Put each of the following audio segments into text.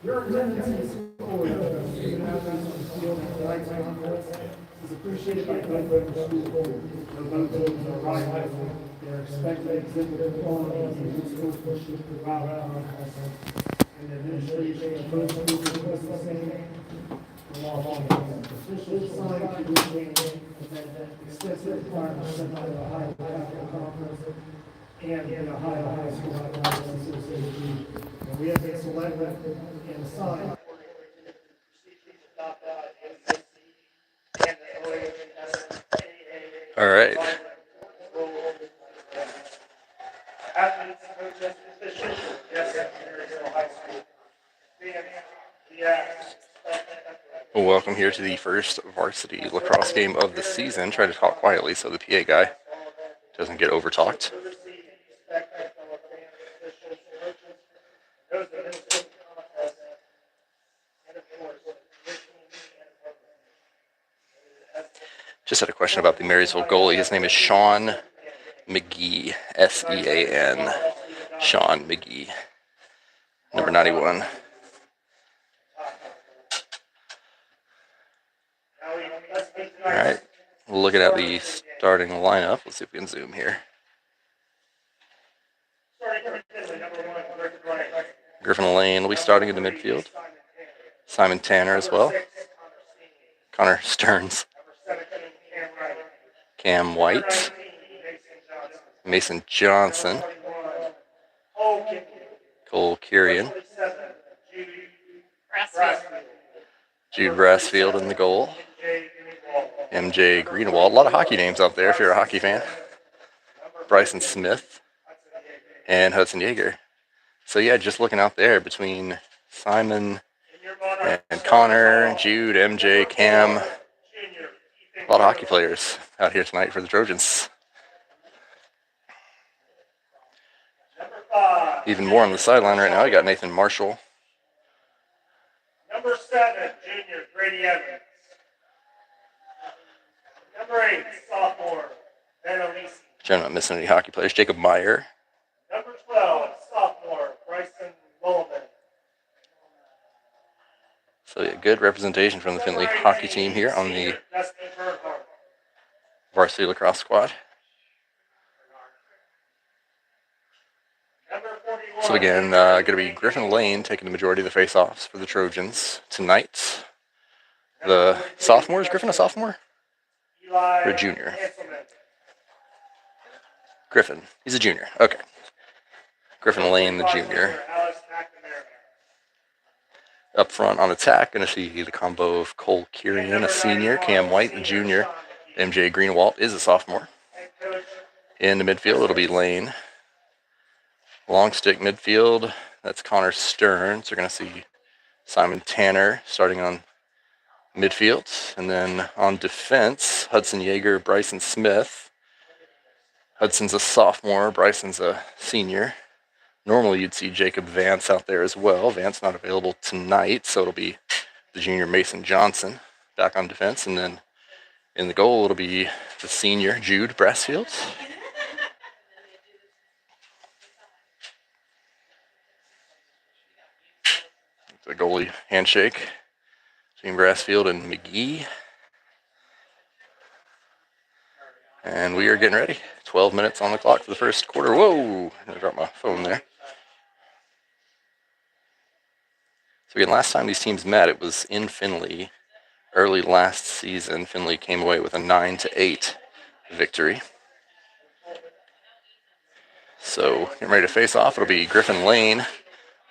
Your attendance in school is appreciated by both the school and both teams are right. They're expected to exhibit qualities in the school should provide and the administration of both schools request the same. Officials signed to change that extensive requirements set by the Ohio Capital Conference and the Ohio High School Athletics Association. And we have been selected and assigned. All right. Well, welcome here to the first varsity lacrosse game of the season. Try to talk quietly so the PA guy doesn't get over-talked. Just had a question about the Marysville goalie. His name is Sean McGee, S-E-A-N, Sean McGee, number 91. All right, looking at the starting lineup. Let's see if we can zoom here. Griffin Lane will be starting in the midfield. Simon Tanner as well. Connor Stearns. Cam White. Mason Johnson. Cole Kirian. Jude Brassfield in the goal. MJ Greenwald. A lot of hockey names out there if you're a hockey fan. Bryson Smith. And Hudson Yeager. So yeah, just looking out there between Simon and Connor, Jude, MJ, Cam. A lot of hockey players out here tonight for the Trojans. Even more on the sideline right now, you got Nathan Marshall. Number 7, junior, Grady Evans. Number 8, sophomore, Ben Alisi. I'm not missing any hockey players. Jacob Meyer. Number 12, sophomore, Bryson Mullivan. So yeah, good representation from the Findlay hockey team here on the varsity lacrosse squad. So again, going to be Griffin Lane taking the majority of the face-offs for the Trojans tonight. The sophomore, is Griffin a sophomore? Or a junior? Griffin, he's a junior. Okay. Griffin Lane, the junior. Up front on attack, going to see the combo of Cole Kirian, a senior, Cam White, a junior. MJ Greenwald is a sophomore. In the midfield, it'll be Lane. Long stick midfield, that's Connor Stearns. We're going to see Simon Tanner starting on midfield. And then on defense, Hudson Yeager, Bryson Smith. Hudson's a sophomore, Bryson's a senior. Normally you'd see Jacob Vance out there as well. Vance not available tonight, so it'll be the junior Mason Johnson back on defense. And then in the goal, it'll be the senior Jude Brassfield. The goalie handshake between Brassfield and McGee. And we are getting ready. 12 minutes on the clock for the first quarter. Whoa! I dropped my phone there. So again, last time these teams met, it was in Findlay. Early last season, Findlay came away with a 9-8 victory. So getting ready to face off. It'll be Griffin Lane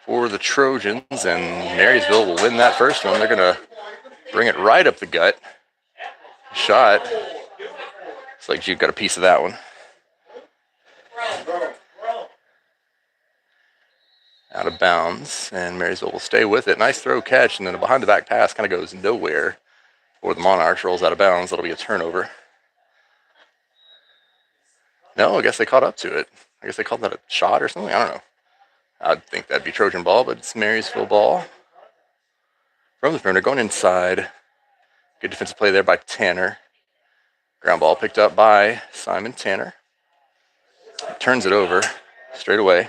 for the Trojans, and Marysville will win that first one. They're going to bring it right up the gut. Shot. Looks like Jude got a piece of that one. Out of bounds, and Marysville will stay with it. Nice throw catch, and then a behind-the-back pass kind of goes nowhere. Or the Monarchs rolls out of bounds. That'll be a turnover. No, I guess they caught up to it. I guess they called that a shot or something. I don't know. I'd think that'd be Trojan ball, but it's Marysville ball. From the perimeter, going inside. Good defensive play there by Tanner. Ground ball picked up by Simon Tanner. Turns it over straight away.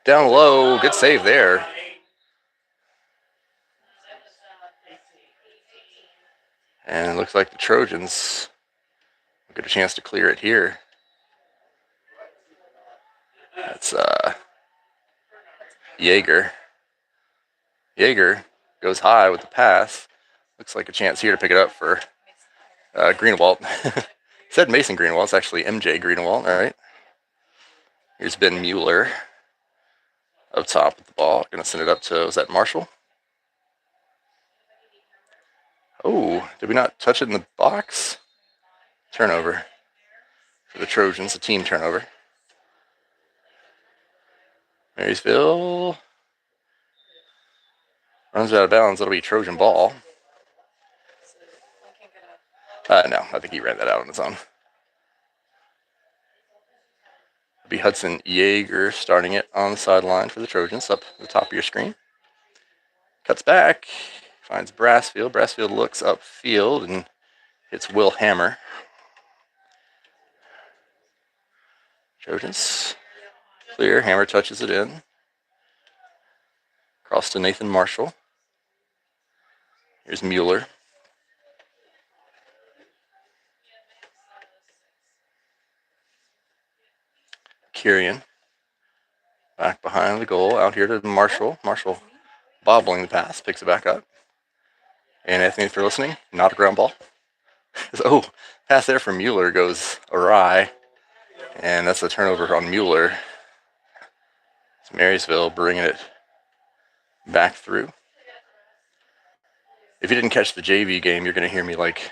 Down low, good save there. And it looks like the Trojans will get a chance to clear it here. That's Yeager. Yeager goes high with the pass. Looks like a chance here to pick it up for Greenwald. Said Mason Greenwald. It's actually MJ Greenwald. All right. Here's Ben Mueller up top with the ball. Going to send it up to, was that Marshall? Oh, did we not touch it in the box? Turnover for the Trojans, a team turnover. Marysville runs out of bounds. That'll be Trojan ball. No, I think he ran that out on his own. It'll be Hudson Yeager starting it on the sideline for the Trojans up at the top of your screen. Cuts back, finds Brassfield. Brassfield looks upfield and hits Will Hammer. Trojans clear. Hammer touches it in. Cross to Nathan Marshall. Here's Mueller. Kirian back behind the goal. Out here to Marshall. Marshall bobbling the pass. Picks it back up. And Anthony, if you're listening, not a ground ball. Oh, pass there from Mueller goes awry. And that's a turnover on Mueller. It's Marysville bringing it back through. If you didn't catch the JV game, you're going to hear me like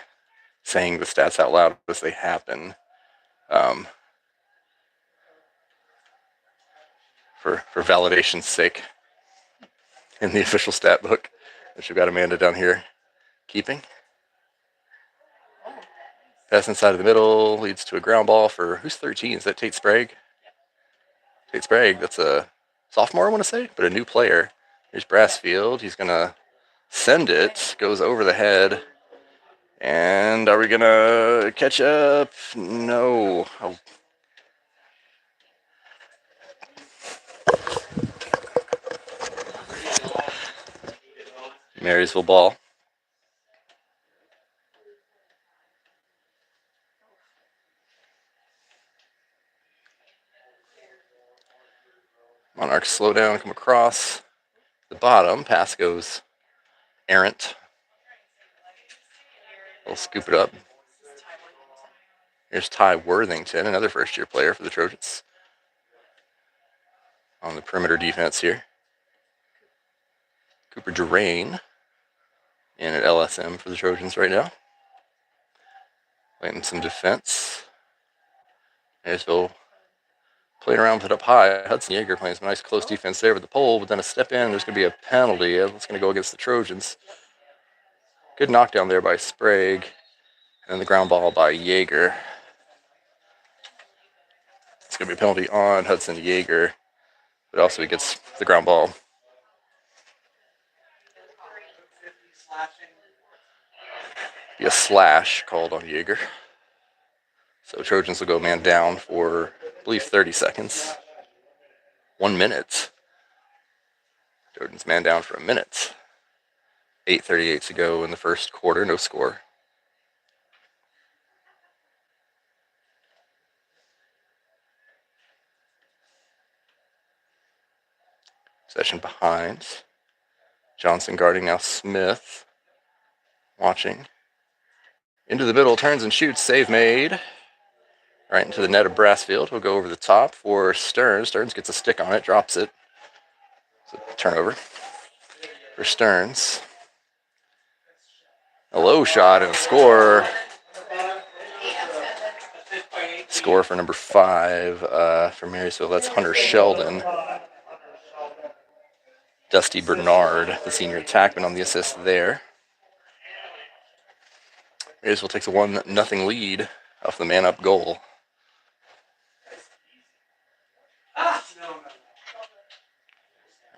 saying the stats out loud as they happen. For validation's sake in the official stat book, which we've got Amanda down here keeping. Pass inside of the middle leads to a ground ball for, who's 13? Is that Tate Sprague? Tate Sprague, that's a sophomore, I want to say, but a new player. Here's Brassfield. He's going to send it, goes over the head. And are we going to catch up? No. Oh. Marysville ball. Monarchs slow down, come across the bottom. Pass goes errant. We'll scoop it up. Here's Ty Worthington, another first-year player for the Trojans. On the perimeter defense here. Cooper Durain in at LSM for the Trojans right now. Playing some defense. Marysville playing around with it up high. Hudson Yeager playing some nice close defense there with the pole, but then a step in, there's going to be a penalty. It's going to go against the Trojans. Good knockdown there by Sprague. And the ground ball by Yeager. It's going to be a penalty on Hudson Yeager, but also he gets the ground ball. Be a slash called on Yeager. So Trojans will go man down for, I believe, 30 seconds. 1 minute. Trojans man down for a minute. 8:38 to go in the first quarter, no score. Possession behind. Johnson guarding now Smith. Watching. Into the middle, turns and shoots, save made. Right into the net of Brassfield. He'll go over the top for Stearns. Stearns gets a stick on it, drops it. It's a turnover for Stearns. A low shot and a score. Score for number 5 for Marysville. That's Hunter Sheldon. Dusty Bernard, the senior attackman, on the assist there. Marysville takes a 1-0 lead off the man-up goal.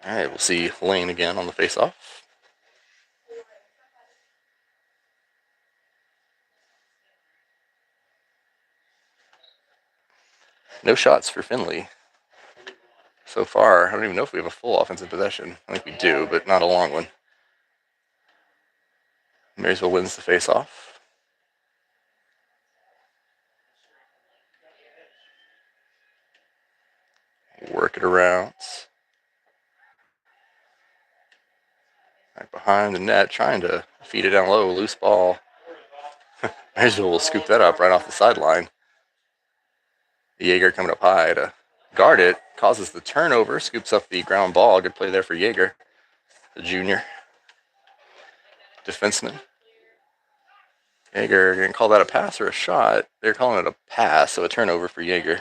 All right, we'll see Lane again on the face-off. No shots for Finley. so far. I don't even know if we have a full offensive possession. I think we do, but not a long one. Marysville wins the face-off. Work it around. Right behind the net, trying to feed it down low, loose ball. Marysville will scoop that up right off the sideline. Yeager coming up high to guard it, causes the turnover, scoops up the ground ball. Good play there for Yeager, the junior defenseman. Yeager didn't call that a pass or a shot. They're calling it a pass, so a turnover for Yeager.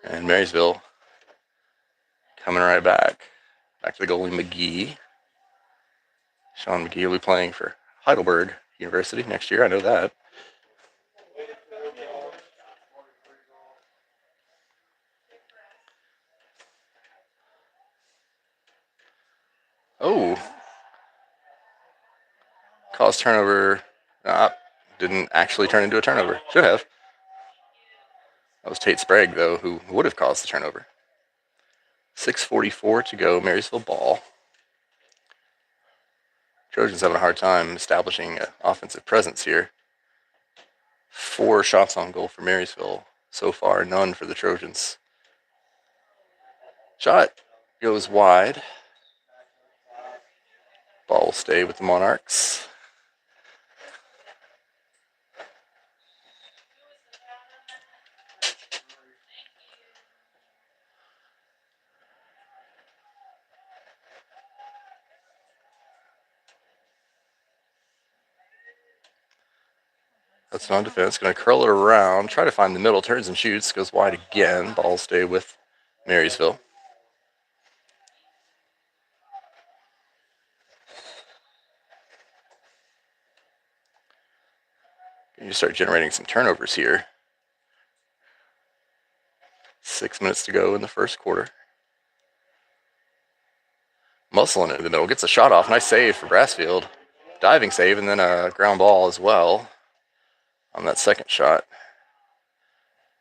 And Marysville coming right back. Back to the goalie, McGee. Sean McGee will be playing for Heidelberg University next year. I know that. Oh. Caused turnover. Didn't actually turn into a turnover. Should have. That was Tate Sprague, though, who would have caused the turnover. 6:44 to go. Marysville ball. Trojans having a hard time establishing an offensive presence here. 4 shots on goal for Marysville so far, none for the Trojans. Shot goes wide. Ball will stay with the Monarchs. That's on defense. Going to curl it around, try to find the middle, turns and shoots, goes wide again. Ball will stay with Marysville. You start generating some turnovers here. 6 minutes to go in the first quarter. Musselin in the middle, gets a shot off. Nice save for Brassfield. Diving save, and then a ground ball as well on that second shot.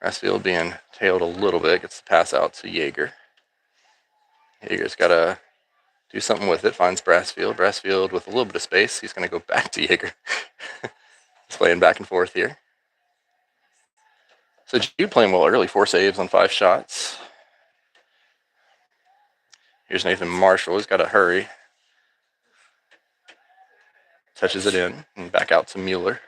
Brassfield being tailed a little bit, gets the pass out to Yeager. Yeager's got to do something with it, finds Brassfield. Brassfield with a little bit of space. He's going to go back to Yeager. He's playing back and forth here. So Jude playing well early, 4 saves on 5 shots. Here's Nathan Marshall. He's got to hurry. Touches it in and back out to Mueller.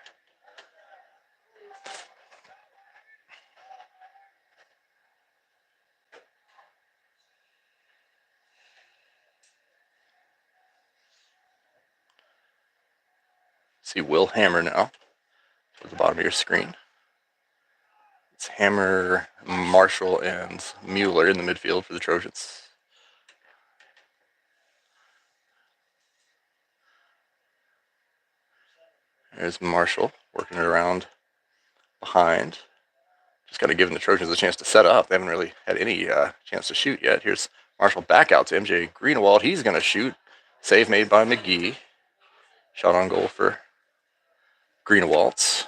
See Will Hammer now at the bottom of your screen. It's Hammer, Marshall, and Mueller in the midfield for the Trojans. There's Marshall working it around behind. Just got to give the Trojans a chance to set up. They haven't really had any chance to shoot yet. Here's Marshall back out to MJ Greenewald. He's going to shoot. Save made by McGee. Shot on goal for Greenewalds.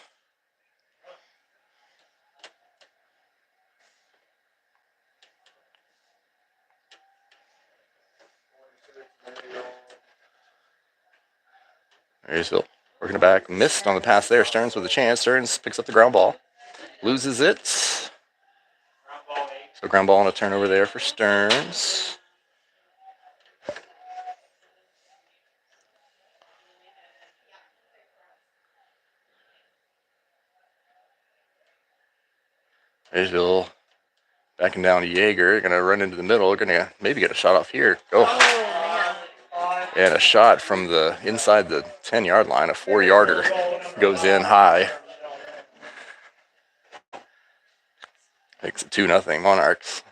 Marysville working it back. Missed on the pass there. Stearns with a chance. Stearns picks up the ground ball. Loses it. So ground ball and a turnover there for Stearns. Marysville backing down to Yeager. Going to run into the middle. Going to maybe get a shot off here. And a shot from the inside the 10-yard line. A 4-yarder goes in high. Makes it 2-0 Monarchs.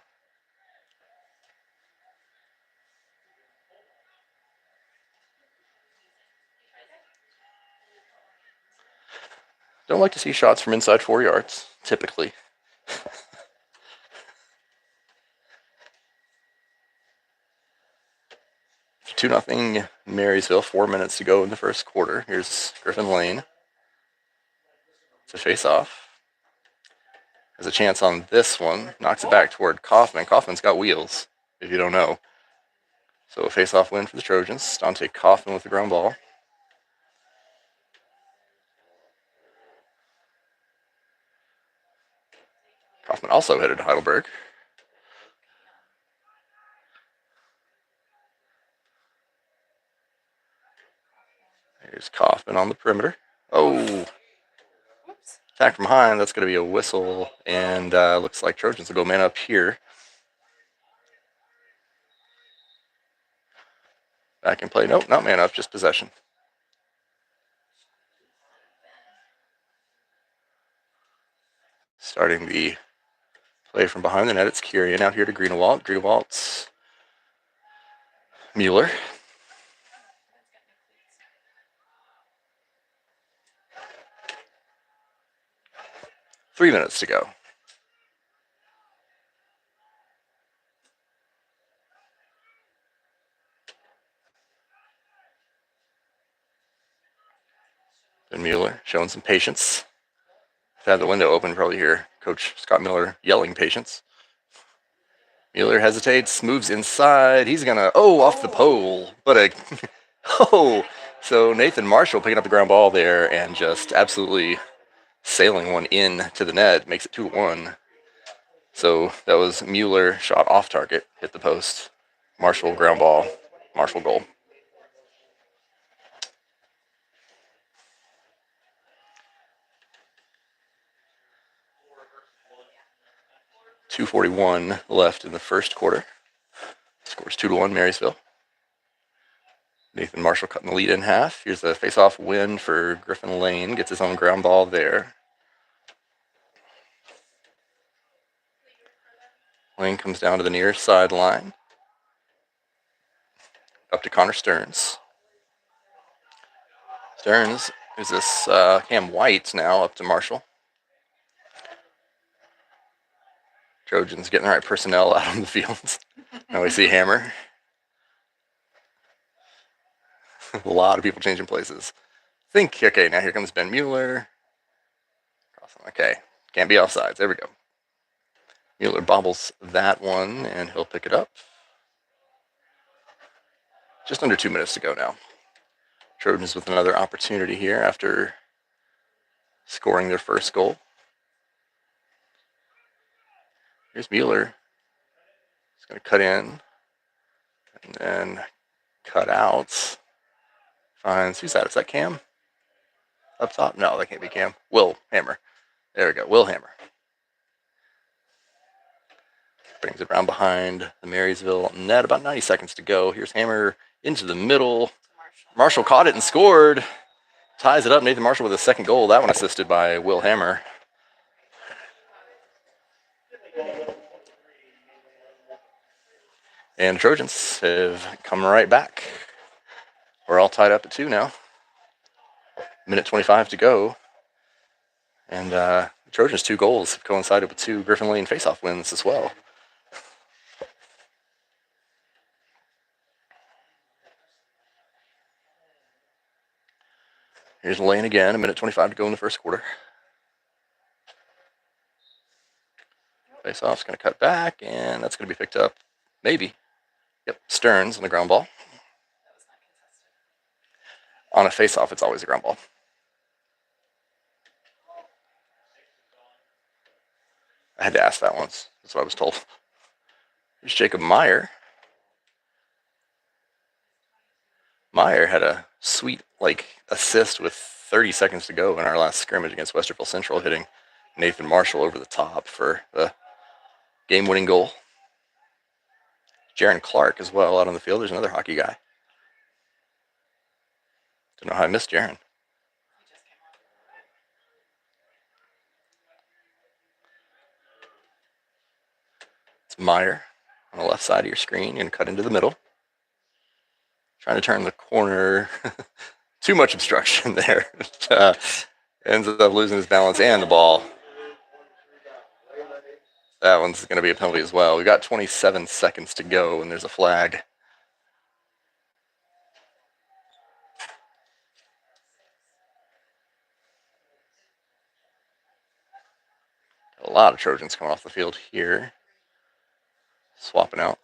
Don't like to see shots from inside 4 yards, typically. 2-0 Marysville, 4 minutes to go in the first quarter. Here's Griffin Lane. It's a face-off. Has a chance on this one. Knocks it back toward Kaufman. Kaufman's got wheels, if you don't know. So a face-off win for the Trojans. Dante Kaufman with the ground ball. Kaufman also headed to Heidelberg. Here's Kaufman on the perimeter. Oh! Attack from behind. That's going to be a whistle. And looks like Trojans will go man up here. Back in play. Nope, not man up, just possession. Starting the play from behind the net, it's Kirian out here to Greenewalt. Greenewalt's Mueller. Three minutes to go. And Mueller showing some patience. If I had the window open, probably hear Coach Scott Miller yelling patience. Mueller hesitates, moves inside. He's gonna off the pole, but so Nathan Marshall picking up the ground ball there and just absolutely sailing one in to the net, makes it 2-1. So that was Mueller shot off target, hit the post. Marshall ground ball, Marshall goal. .241 left in the first quarter. Scores 2-1 Marysville. Nathan Marshall cutting the lead in half. Here's the face-off win for Griffin Lane. Gets his own ground ball there. Lane comes down to the near sideline. Up to Connor Stearns. Stearns is this Cam White now up to Marshall. Trojans getting the right personnel out on the field. Now we see Hammer. A lot of people changing places. Okay, now here comes Ben Mueller. Okay, can't be offsides. There we go. Mueller bobbles that one, and he'll pick it up. Just under 2 minutes to go now. Trojans with another opportunity here after scoring their first goal. Here's Mueller. He's going to cut in and then cut out. Finds, who's that? Is that Cam? Up top? No, that can't be Cam. Will Hammer. There we go. Will Hammer. Brings it around behind the Marysville net. About 90 seconds to go. Here's Hammer into the middle. Marshall caught it and scored. Ties it up. Nathan Marshall with a second goal. That one assisted by Will Hammer. And the Trojans have come right back. We're all tied up at 2 now. Minute 25 to go. And the Trojans' 2 goals have coincided with 2 Griffin Lane faceoff wins as well. Here's Lane again, a minute 25 to go in the first quarter. Face-off's going to cut back, and that's going to be picked up, maybe. Yep, Stearns on the ground ball. On a face-off, it's always a ground ball. I had to ask that once. That's what I was told. Here's Jacob Meyer. Meyer had a sweet assist with 30 seconds to go in our last scrimmage against Westerville Central, hitting Nathan Marshall over the top for the game-winning goal. Jaron Clark as well out on the field. There's another hockey guy. Don't know how I missed Jaron. It's Meyer on the left side of your screen. You're going to cut into the middle. Trying to turn the corner. Too much obstruction there. Ends up losing his balance and the ball. That one's going to be a penalty as well. We've got 27 seconds to go, and there's a flag. lot of Trojans coming off the field here. Swapping out.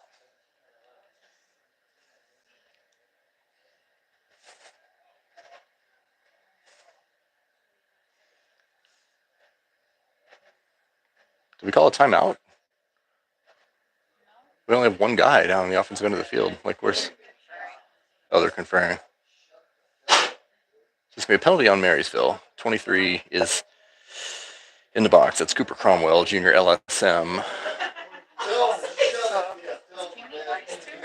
Did we call a timeout? We only have one guy down on the offensive end of the field. Like, where's... Oh, they're conferring. It's going to be a penalty on Marysville. 23 is in the box. That's Cooper Cromwell, junior LSM.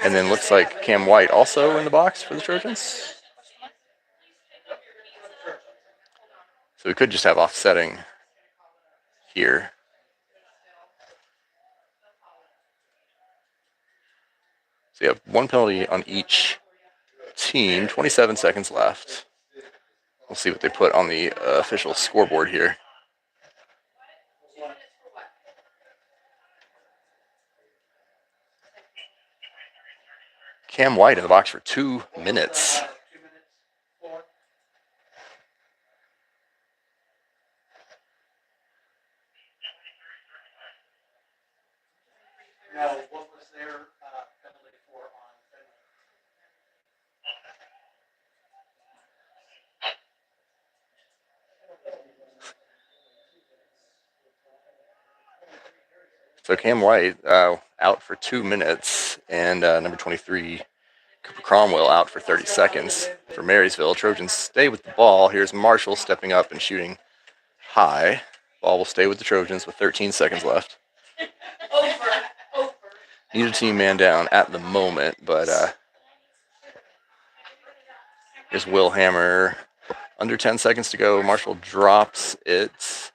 And then looks like Cam White also in the box for the Trojans. So we could just have offsetting here. So you have one penalty on each team. 27 seconds left. We'll see what they put on the official scoreboard here. Cam White in the box for 2 minutes. What was their penalty for on So Cam White out for 2 minutes, and number 23, Cooper Cromwell, out for 30 seconds for Marysville. Trojans stay with the ball. Here's Marshall stepping up and shooting high. Ball will stay with the Trojans with 13 seconds left. Need a team man down at the moment, but here's Will Hammer. Under 10 seconds to go. Marshall drops it.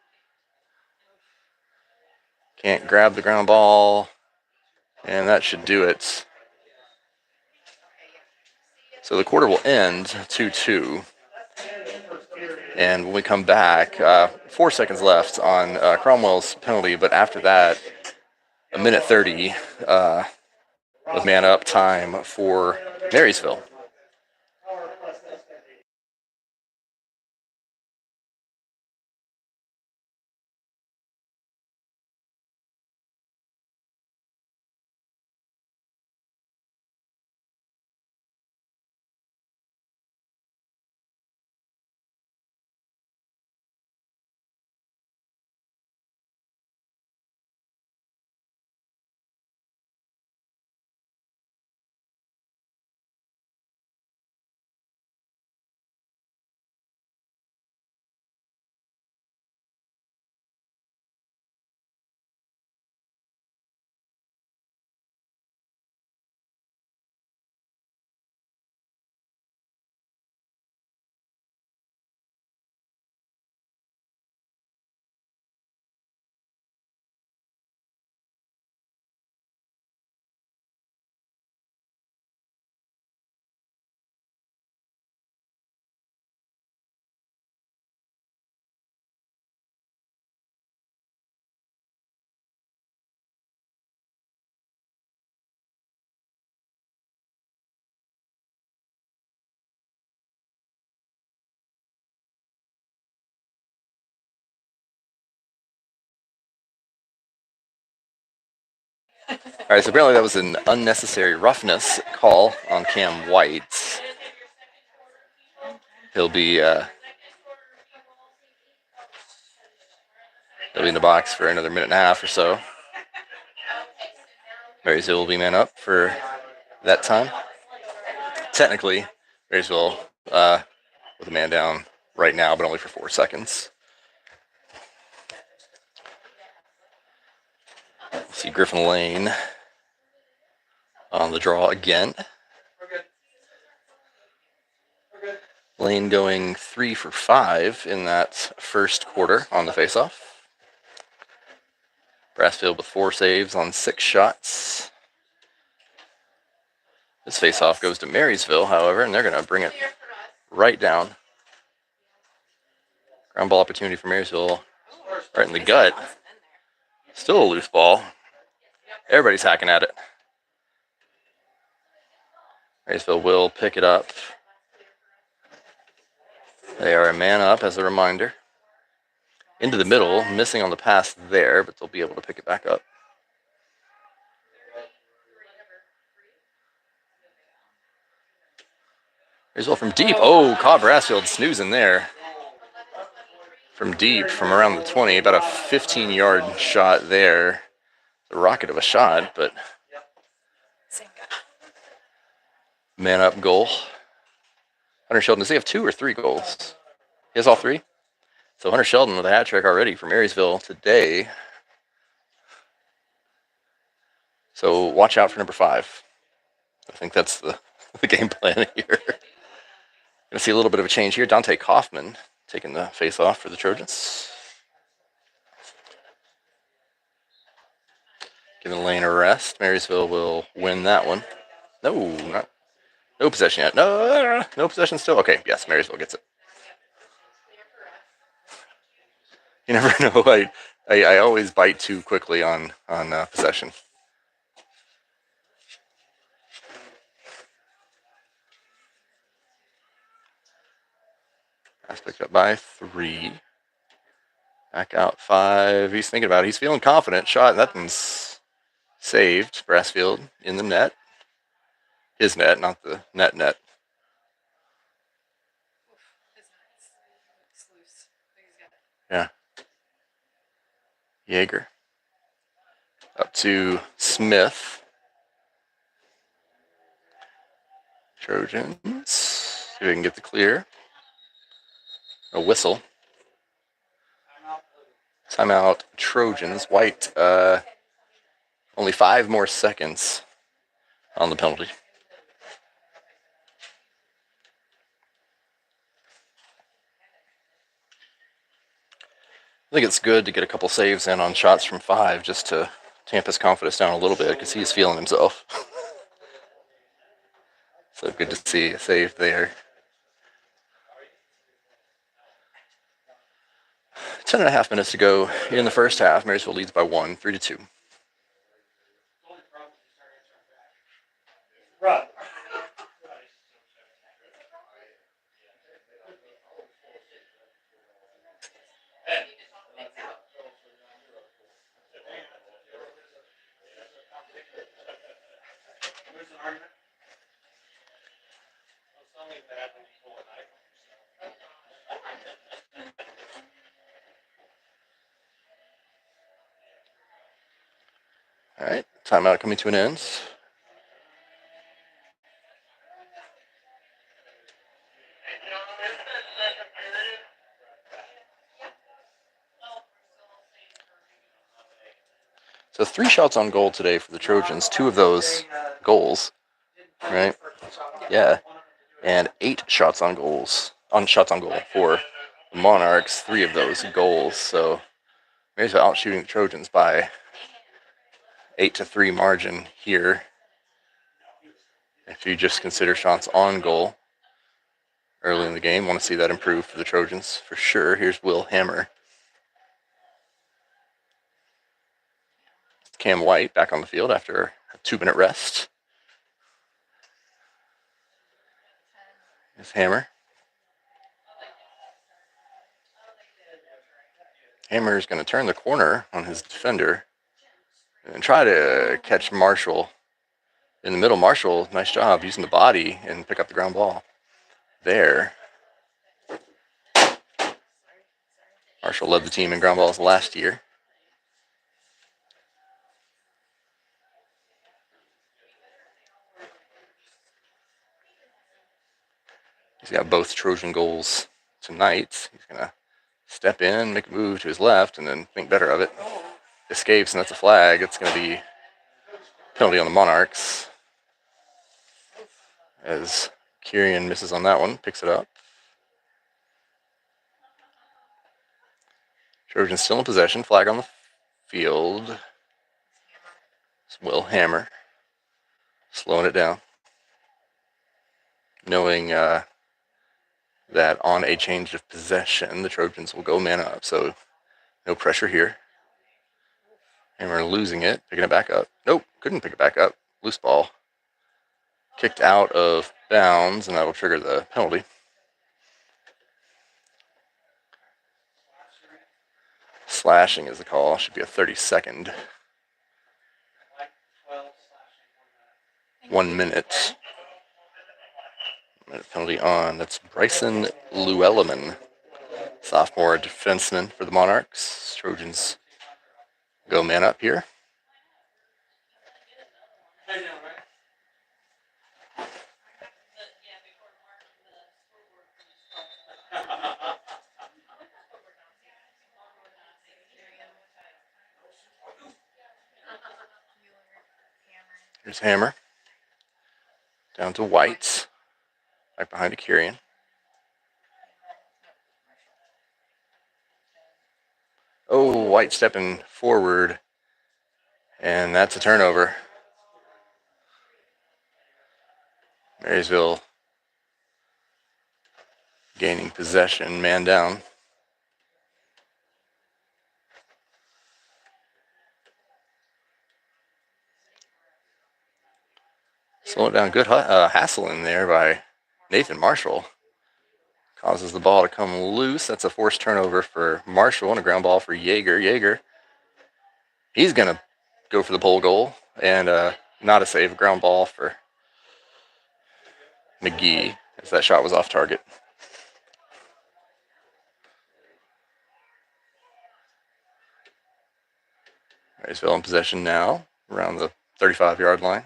Can't grab the ground ball, and that should do it. So the quarter will end 2-2. And when we come back, 4 seconds left on Cromwell's penalty, but after that, a minute 30 of man up time for Marysville. All right, so apparently that was an unnecessary roughness call on Cam White. He'll be in the box for another minute and a half or so. Marysville will be man up for that time. Technically, Marysville with a man down right now, but only for 4 seconds. See Griffin Lane on the draw again. Lane going 3 for 5 in that first quarter on the faceoff. Brassfield with 4 saves on 6 shots. This faceoff goes to Marysville, however, and they're going to bring it right down. Ground ball opportunity for Marysville right in the gut. Still a loose ball. Everybody's hacking at it. Marysville will pick it up. They are a man up, as a reminder. into the middle, missing on the pass there, but they'll be able to pick it back up. Marysville from deep. Oh, Cobb Brassfield snoozing there. From deep, from around the 20, about a 15-yard shot there. A rocket of a shot, but man up goal. Hunter Sheldon, does he have 2 or 3 goals? He has all 3? So Hunter Sheldon with a hat trick already for Marysville today. So watch out for number 5. I think that's the game plan here. Going to see a little bit of a change here. Dante Kaufman taking the face off for the Trojans. Giving Lane a rest. Marysville will win that one. No possession yet. No possession still. Okay, yes, Marysville gets it. You never know. I always bite too quickly on possession. Pass picked up by 3. Back out 5. He's thinking about it. He's feeling confident. Shot. That one's saved. Brassfield in the net. His net, not the net. Yeah. Yeager. Up to Smith. Trojans. See if we can get the clear. A whistle. Timeout Trojans. White. Only 5 more seconds on the penalty. I think it's good to get a couple saves in on shots from 5 just to tamp his confidence down a little bit because he's feeling himself. So good to see a save there. 10.5 minutes to go in the first half. Marysville leads by 1, 3-2. Right. All right, timeout coming to an end. So 3 shots on goal today for the Trojans. 2 of those goals, right? Yeah, and 8 shots on goal for the Monarchs. 3 of those goals. So Marysville out shooting the Trojans by 8-3 margin here. If you just consider shots on goal early in the game, want to see that improve for the Trojans for sure. Here's Will Hammer. Cam White back on the field after a 2-minute rest. Here's Hammer. Hammer is going to turn the corner on his defender and try to catch Marshall in the middle. Marshall, nice job using the body and pick up the ground ball there. Marshall led the team in ground balls last year. He's got both Trojan goals tonight. He's going to step in, make a move to his left, and then think better of it. Escapes, and that's a flag. It's going to be penalty on the Monarchs. As Kieran misses on that one, picks it up. Trojans still in possession. Flag on the field. It's Will Hammer. Slowing it down. Knowing that on a change of possession, the Trojans will go man up. So no pressure here. Hammer losing it, picking it back up. Nope, couldn't pick it back up. Loose ball. Kicked out of bounds, and that'll trigger the penalty. slashing is the call. Should be a 30-second. 1 minute. Minute penalty on. That's Bryson Llewellyn, sophomore defenseman for the Monarchs. Trojans go man up here. Here's Hammer. Down to White. Back behind to Kirian. Oh, White stepping forward. And that's a turnover. Marysville gaining possession, man down. Slow it down. Good hassling there by Nathan Marshall. Causes the ball to come loose. That's a forced turnover for Marshall and a ground ball for Yeager. Yeager, he's going to go for the pole goal. And not a save, a ground ball for McGee, as that shot was off target. Marysville in possession now, around the 35-yard line.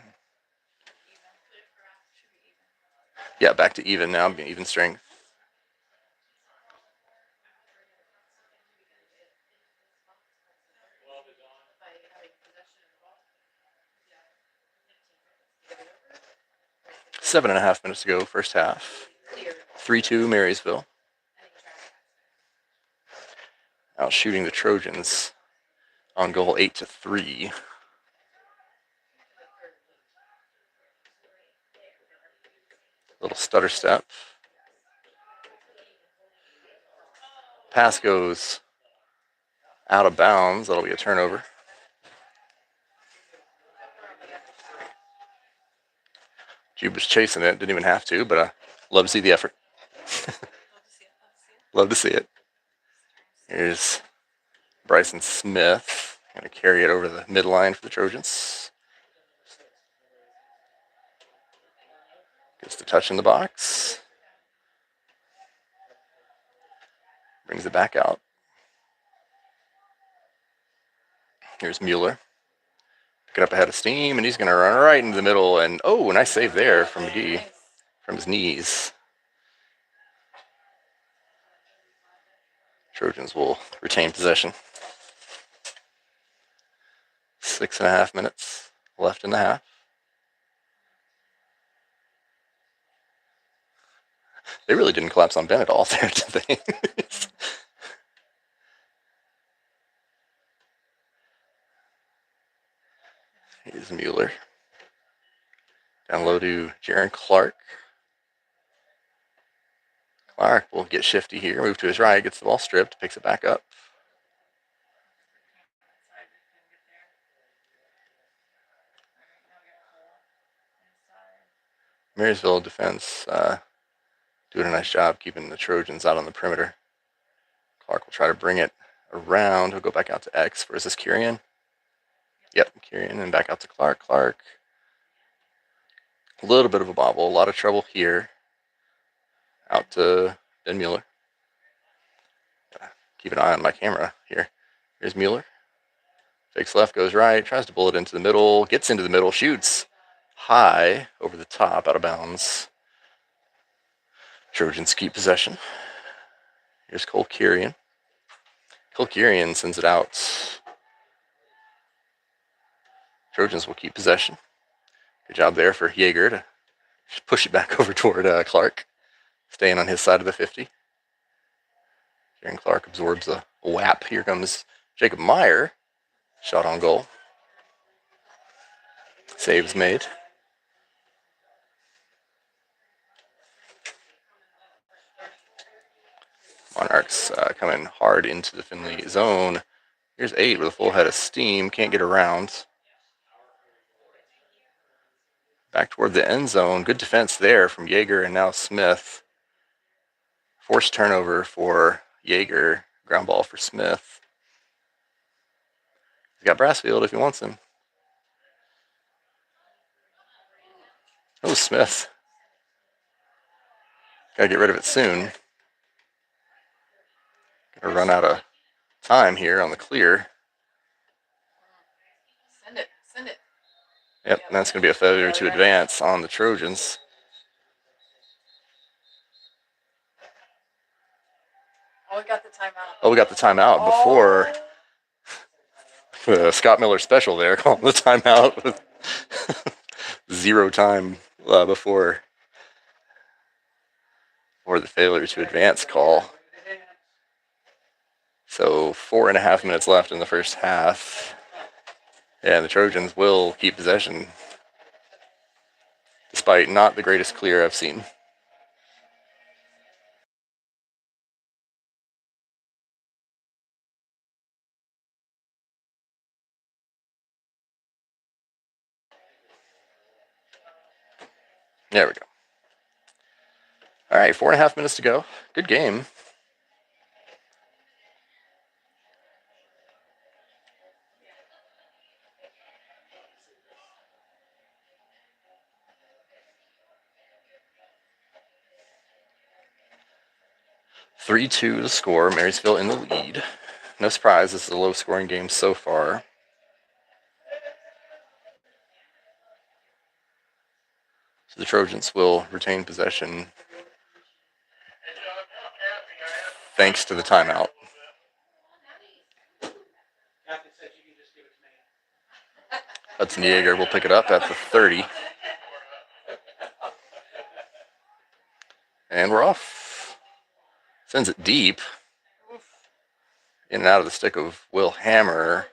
Yeah, back to even now, even strength. Seven and a half minutes to go, first half. 3-2 Marysville. Out shooting the Trojans on goal 8-3. Little stutter step. Pass goes out of bounds. That'll be a turnover. Jude was chasing it, didn't even have to, but I love to see the effort. Love to see it. Here's Bryson Smith. Going to carry it over the midline for the Trojans. Gets the touch in the box. Brings it back out. Here's Mueller. Get up ahead of steam, and he's going to run right into the middle. And, oh, nice save there from McGee from his knees. Trojans will retain possession. 6.5 minutes left in the half. They really didn't collapse on Ben at all there, did they? Here's Mueller. Down low to Jaron Clark. Clark will get shifty here, move to his right, gets the ball stripped, picks it back up. Marysville defense doing a nice job keeping the Trojans out on the perimeter. Clark will try to bring it around. He'll go back out to X. Where's this Kirian? Yep, Kirian, and back out to Clark. Clark. A little bit of a bobble. A lot of trouble here. Out to Ben Mueller. Keep an eye on my camera here. Here's Mueller. Fakes left, goes right, tries to bullet into the middle, gets into the middle, shoots high over the top, out of bounds. Trojans keep possession. Here's Cole Kirian. Cole Kirian sends it out. Trojans will keep possession. Good job there for Yeager to push it back over toward Clark, staying on his side of the 50. Jaron Clark absorbs a whap. Here comes Jacob Meyer. Shot on goal. Saves made. Monarchs coming hard into the Finley zone. Here's 8 with a full head of steam. Can't get around. Back toward the end zone. Good defense there from Yeager and now Smith. Forced turnover for Yeager. Ground ball for Smith. He's got Brassfield if he wants him. Oh, Smith. Gotta get rid of it soon. Gonna run out of time here on the clear. Send it. Yep, and that's gonna be a failure to advance on the Trojans. Oh, we got the timeout. Oh, we got the timeout before Scott Miller special there, calling the timeout with 0 time before the failure to advance call. So 4.5 minutes left in the first half. And the Trojans will keep possession, despite not the greatest clear I've seen. There we go. All right, 4.5 minutes to go. Good game. (3-2) the score. Marysville in the lead. No surprise, this is a low-scoring game so far. So the Trojans will retain possession thanks to the timeout. Hudson Yeager will pick it up at the 30. And we're off. Sends it deep. In and out of the stick of Will Hammer.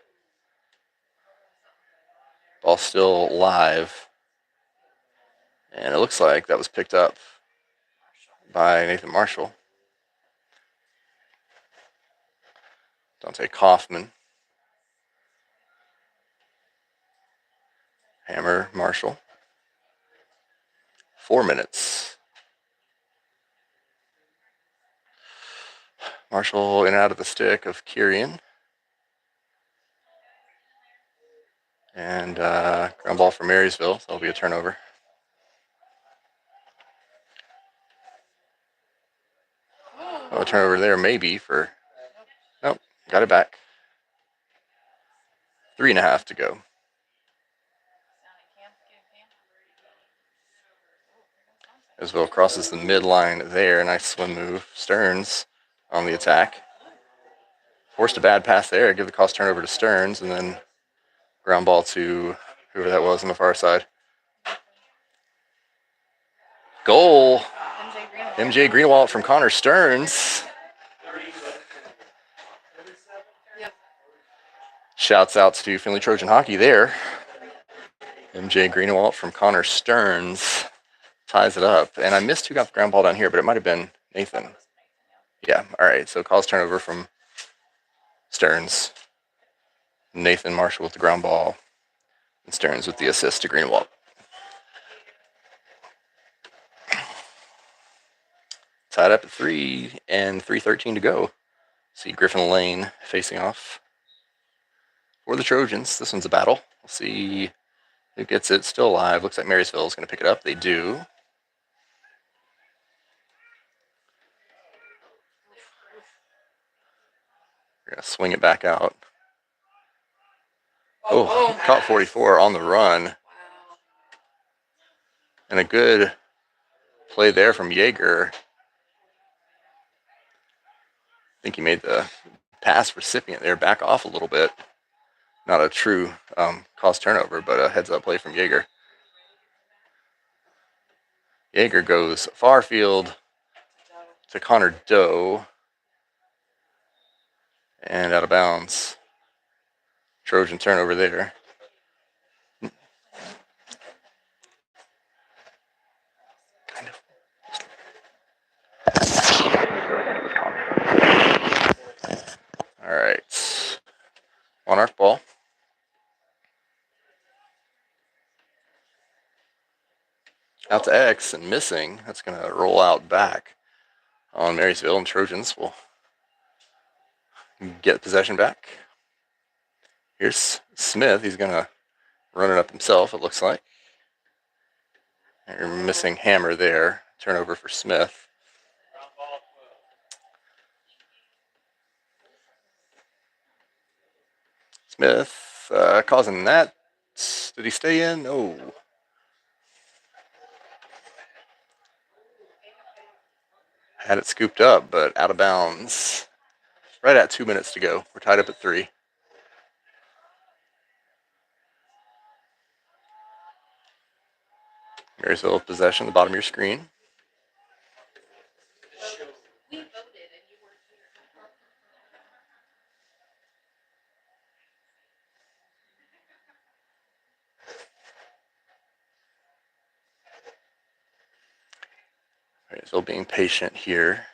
Ball still live. And it looks like that was picked up by Nathan Marshall. Dante Kaufman. Hammer, Marshall. 4 minutes. Marshall in and out of the stick of Kirian. And ground ball for Marysville, so it'll be a turnover. Oh, a turnover there maybe for... Nope, got it back. 3.5 to go. Marysville crosses the midline there. Nice swim move. Stearns on the attack. Forced a bad pass there. Give the cost turnover to Stearns, and then ground ball to whoever that was on the far side. Goal. MJ Greenwald from Connor Stearns. Shouts out to Findlay Trojan Hockey there. MJ Greenwald from Connor Stearns ties it up. And I missed who got the ground ball down here, but it might have been Nathan. Yeah, all right. So calls turnover from Stearns. Nathan Marshall with the ground ball. And Stearns with the assist to Greenwald. Tied up at 3 and 3:13 to go. See Griffin Lane facing off for the Trojans. This one's a battle. We'll see who gets it. Still alive. Looks like Marysville is going to pick it up. They do. We're going to swing it back out. Oh, caught 44 on the run. And a good play there from Yeager. I think he made the pass recipient there back off a little bit. Not a true cost turnover, but a heads-up play from Yeager. Yeager goes far field to Connor Doe. And out of bounds. Trojan turnover there. All right. Monarch ball. Out to X and missing. That's going to roll out back on Marysville, and Trojans will get possession back. Here's Smith. He's going to run it up himself, it looks like. You're missing Hammer there. Turnover for Smith. Smith causing that. Did he stay in? No. Had it scooped up, but out of bounds. Right at 2 minutes to go. We're tied up at 3. Marysville possession, the bottom of your screen. Marysville being patient here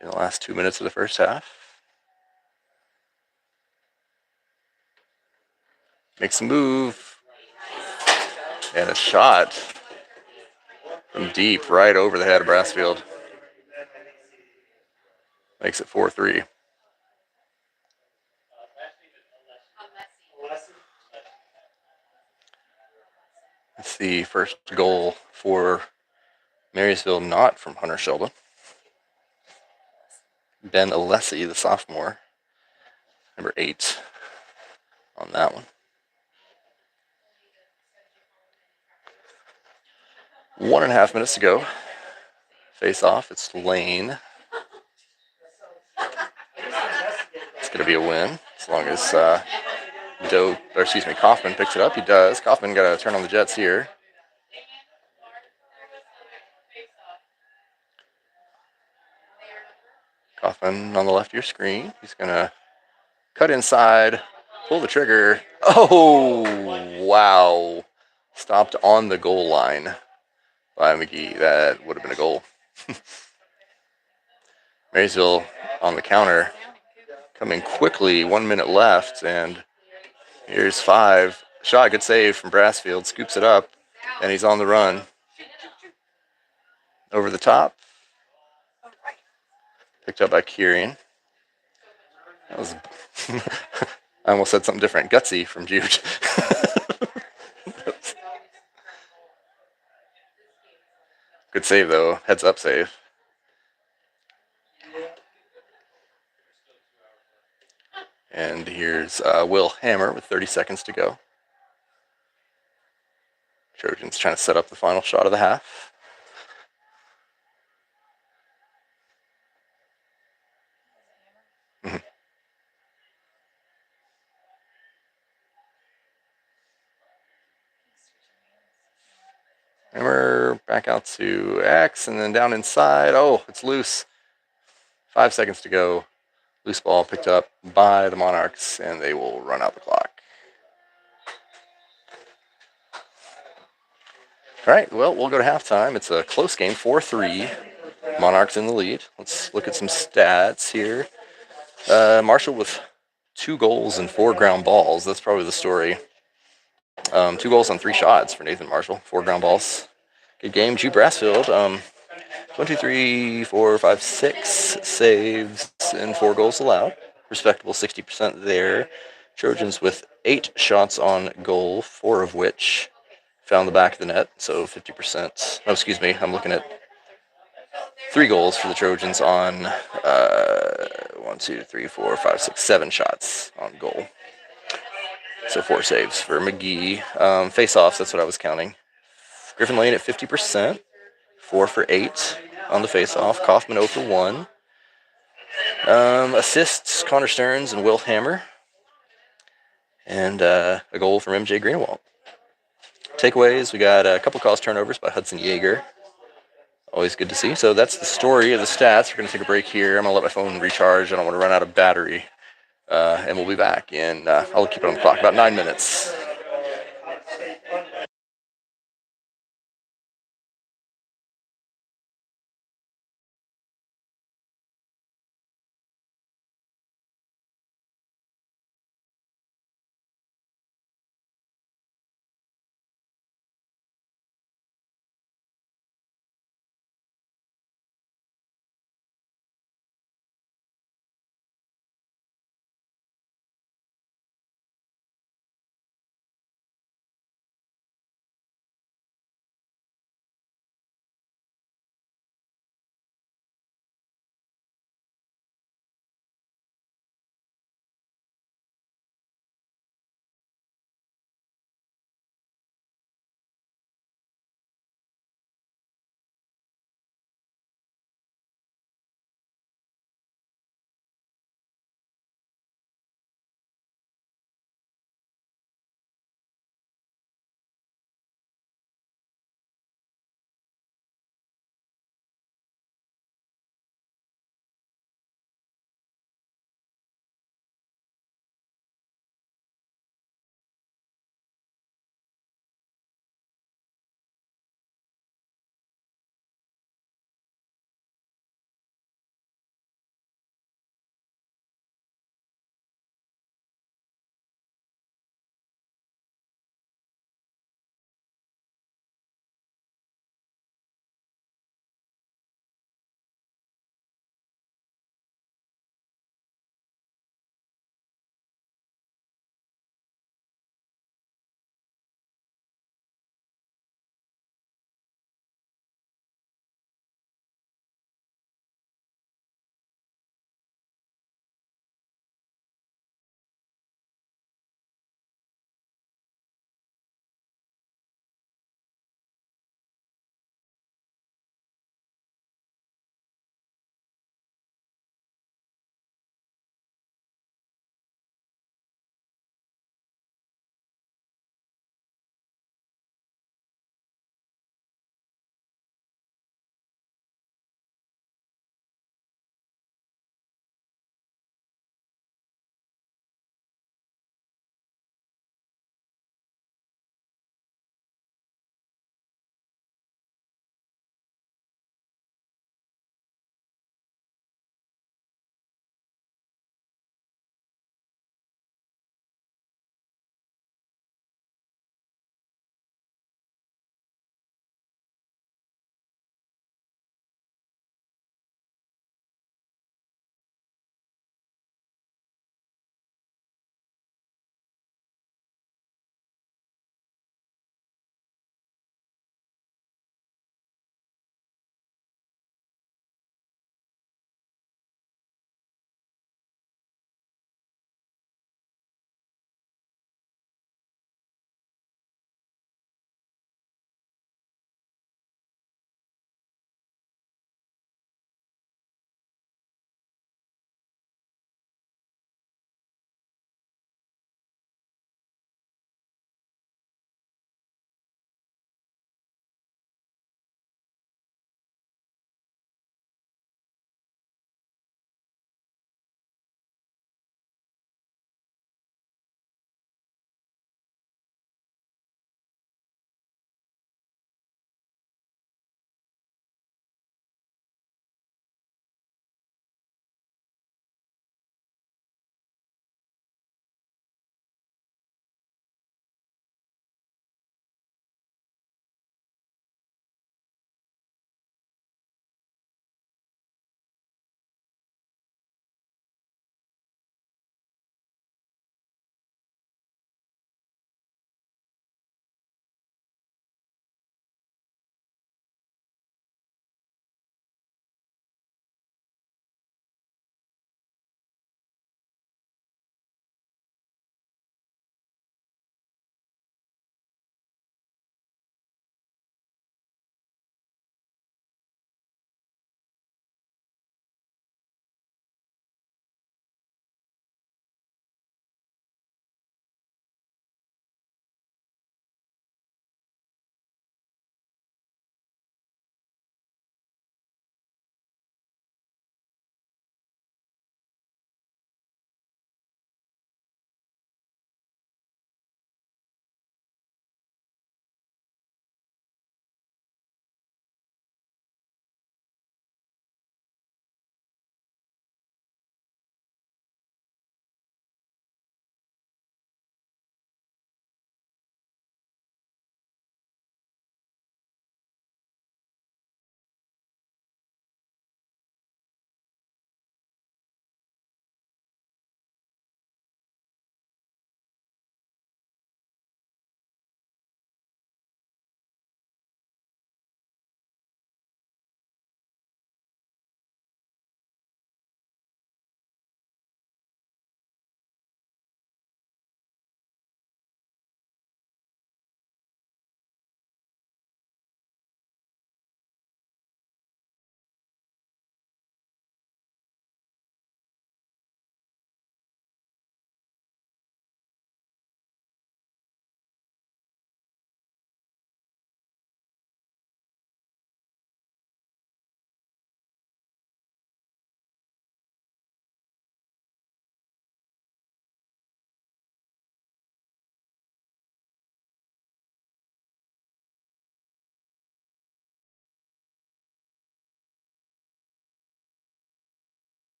in the last 2 minutes of the first half. Makes a move. And a shot from deep right over the head of Brassfield. Makes it 4-3. It's the first goal for Marysville, not from Hunter Sheldon. Ben Alessi, the sophomore, number 8 on that one. 1.5 minutes to go. Face off. It's Lane. It's going to be a win as long as Kaufman picks it up. He does. Kaufman got to turn on the Jets here. Kaufman on the left of your screen. He's going to cut inside, pull the trigger. Oh, wow. Stopped on the goal line by McGee. That would have been a goal. Marysville on the counter, coming quickly, 1 minute left, and here's 5. Shot, good save from Brassfield, scoops it up, and he's on the run. Over the top. Picked up by Kieran. That was I almost said something different. Gutsy from Jude. Good save, though. Heads up save. And here's Will Hammer with 30 seconds to go. Trojans trying to set up the final shot of the half. Hammer back out to X and then down inside. Oh, it's loose. 5 seconds to go. Loose ball picked up by the Monarchs, and they will run out the clock. All right, well, we'll go to halftime. It's a close game, 4-3. Monarchs in the lead. Let's look at some stats here. Marshall with 2 goals and 4 ground balls. That's probably the story. 2 goals on 3 shots for Nathan Marshall. 4 ground balls. Good game. Jude Brassfield. 1, 2, 3, 4, 5, 6 saves and 4 goals allowed. Respectable 60% there. Trojans with 8 shots on goal, 4 of which found the back of the net, so 50%. Oh, excuse me, I'm looking at 3 goals for the Trojans on 1, 2, 3, 4, 5, 6, 7 shots on goal. So 4 saves for McGee. Face-offs, that's what I was counting. Griffin Lane at 50%, 4 for 8 on the face-off. Kaufman 0 for 1. Assists, Connor Stearns and Will Hammer. And a goal from MJ Greenwald. Takeaways, we got a couple calls turnovers by Hudson Yeager. Always good to see. So that's the story of the stats. We're going to take a break here. I'm going to let my phone recharge. I don't want to run out of battery. And we'll be back in, I'll keep it on the clock, about 9 minutes.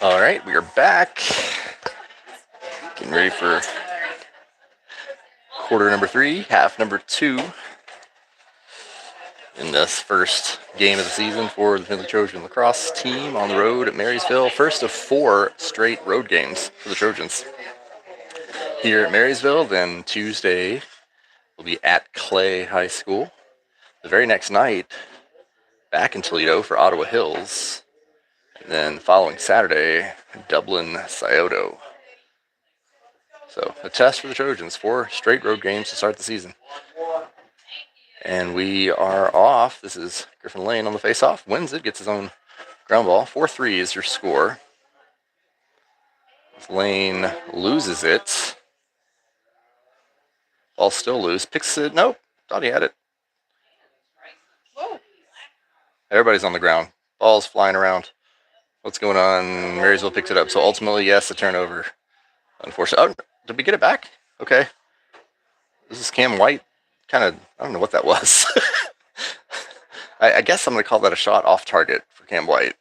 All right, we are back. Getting ready for quarter number 3, half number 2. In this first game of the season for the Findlay Trojan lacrosse team on the road at Marysville. First of 4 straight road games for the Trojans here at Marysville. Then Tuesday will be at Clay High School. The very next night, back in Toledo for Ottawa Hills. And then following Saturday, Dublin Scioto. So a test for the Trojans, 4 straight road games to start the season. And we are off. This is Griffin Lane on the face-off. Wins it, gets his own ground ball. 4-3 is your score. Lane loses it. Ball still loose. Picks it. Nope. Thought he had it. Everybody's on the ground. Ball's flying around. What's going on? Marysville picks it up. So ultimately, yes, a turnover. Unfortunately. Oh, did we get it back? Okay. This is Cam White. Kind of, I don't know what that was. I guess I'm going to call that a shot off target for Cam White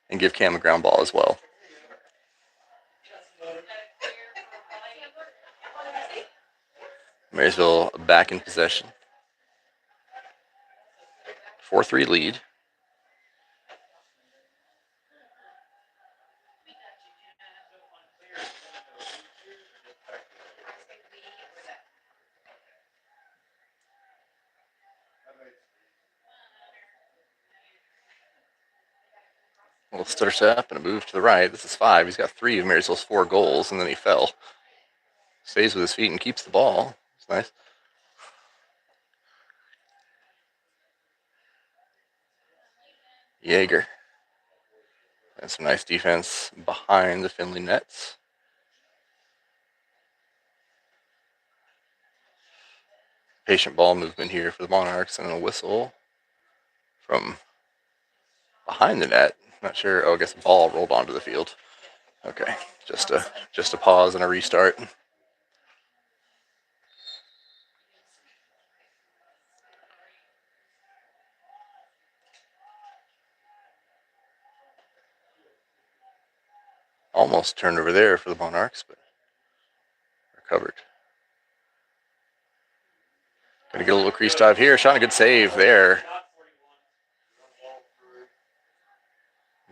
and give Cam a ground ball as well. Marysville back in possession. 4-3 lead. A little stutter step and a move to the right. This is 5. He's got 3 of Marysville's 4 goals, and then he fell. Stays with his feet and keeps the ball. It's nice. Jaeger. And some nice defense behind the Findlay nets. Patient ball movement here for the Monarchs, and a whistle from behind the net. Not sure. Oh, I guess the ball rolled onto the field. Okay, just a pause and a restart. Almost turned over there for the Monarchs, but recovered. Gonna get a little crease dive here. Shot a good save there.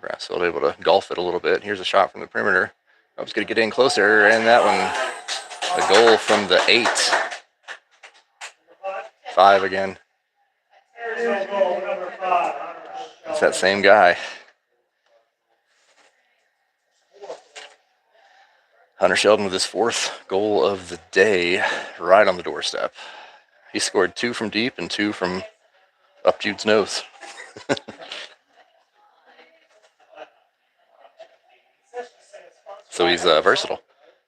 Brassfield able to golf it a little bit. Here's a shot from the perimeter. I was gonna get in closer, and that one, a goal from the 8. 5 again. It's that same guy. Hunter Sheldon with his 4th goal of the day, right on the doorstep. He scored 2 from deep and 2 from up Jude's nose. So he's versatile.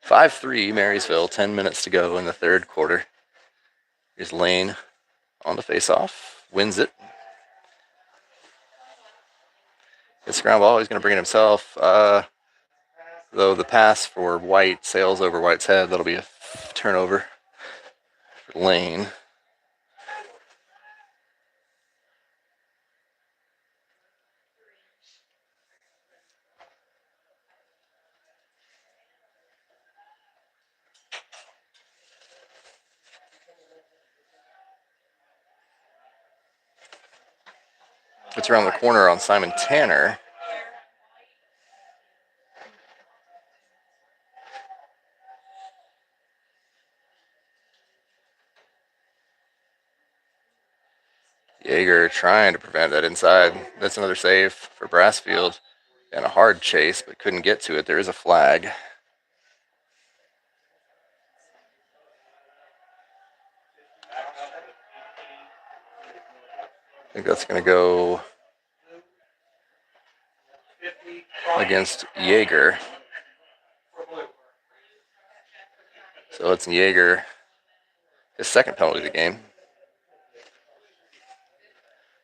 5-3 Marysville, 10 minutes to go in the 3rd quarter. Here's Lane on the face-off, wins it. It's ground ball, he's going to bring it himself. Though the pass for White sails over White's head, that'll be a turnover for Lane. It's around the corner on Simon Tanner. Jaeger trying to prevent that inside. That's another save for Brassfield. And a hard chase, but couldn't get to it. There is a flag. I think that's going to go against Jaeger. So it's Jaeger, his 2nd penalty of the game.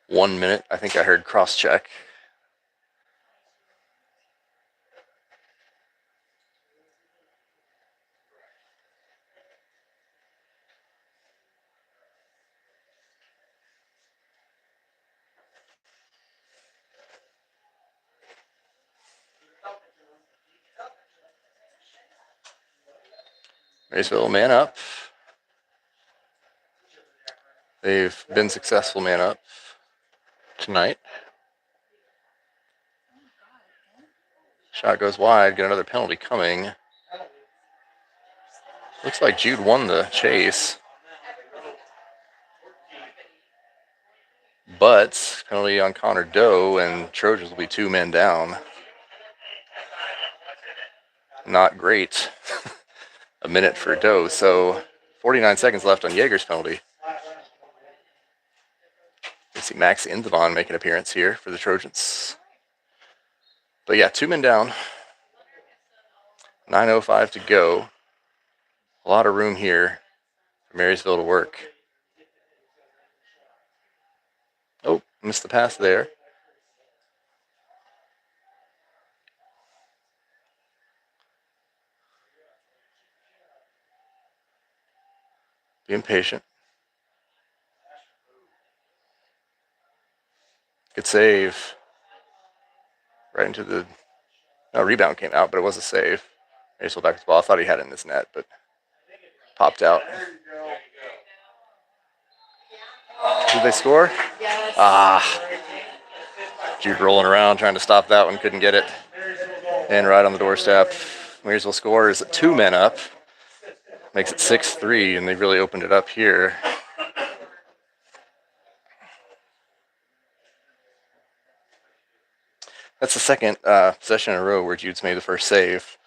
1 minute. I think I heard cross-check. Marysville man up. They've been successful man up tonight. Shot goes wide. Get another penalty coming. Looks like Jude won the chase. But penalty on Connor Doe, and Trojans will be 2 men down. Not great. A minute for Doe. So 49 seconds left on Yeager's penalty. You see Max Indevon make an appearance here for the Trojans. But yeah, 2 men down. 9:05 to go. A lot of room here for Marysville to work. Oh, missed the pass there. Be impatient. Good save. Right into the... No, rebound came out, but it was a save. Marysville back to the ball. I thought he had it in his net, but popped out. Did they score? Ah. Jude rolling around trying to stop that one. Couldn't get it. And right on the doorstep. Marysville scores 2 men up. Makes it 6-3, and they really opened it up here. That's the second possession in a row where Jude's made the first save.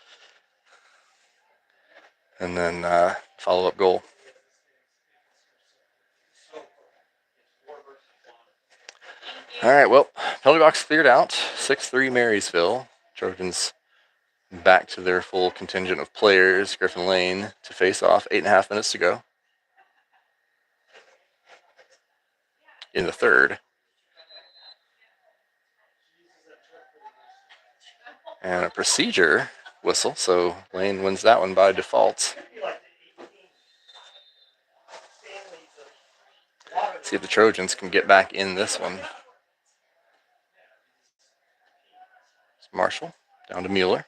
And then follow-up goal. All right, well, penalty box cleared out. 6-3 Marysville. Trojans back to their full contingent of players. Griffin Lane to face off. 8.5 minutes to go in the third. And a procedure whistle, so Lane wins that one by default. See if the Trojans can get back in this one. It's Marshall down to Mueller.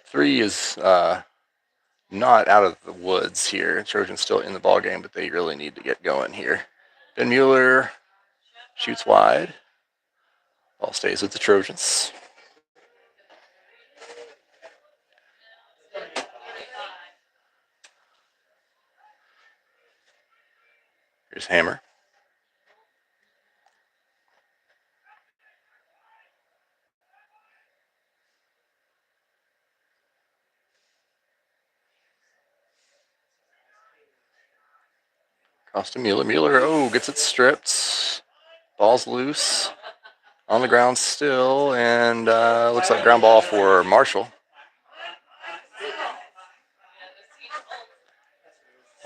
3 is not out of the woods here. Trojans still in the ball game, but they really need to get going here. Ben Mueller shoots wide. Ball stays with the Trojans. Here's Hammer. Across to Mueller. Mueller, gets it stripped. Ball's loose. On the ground still, and looks like ground ball for Marshall.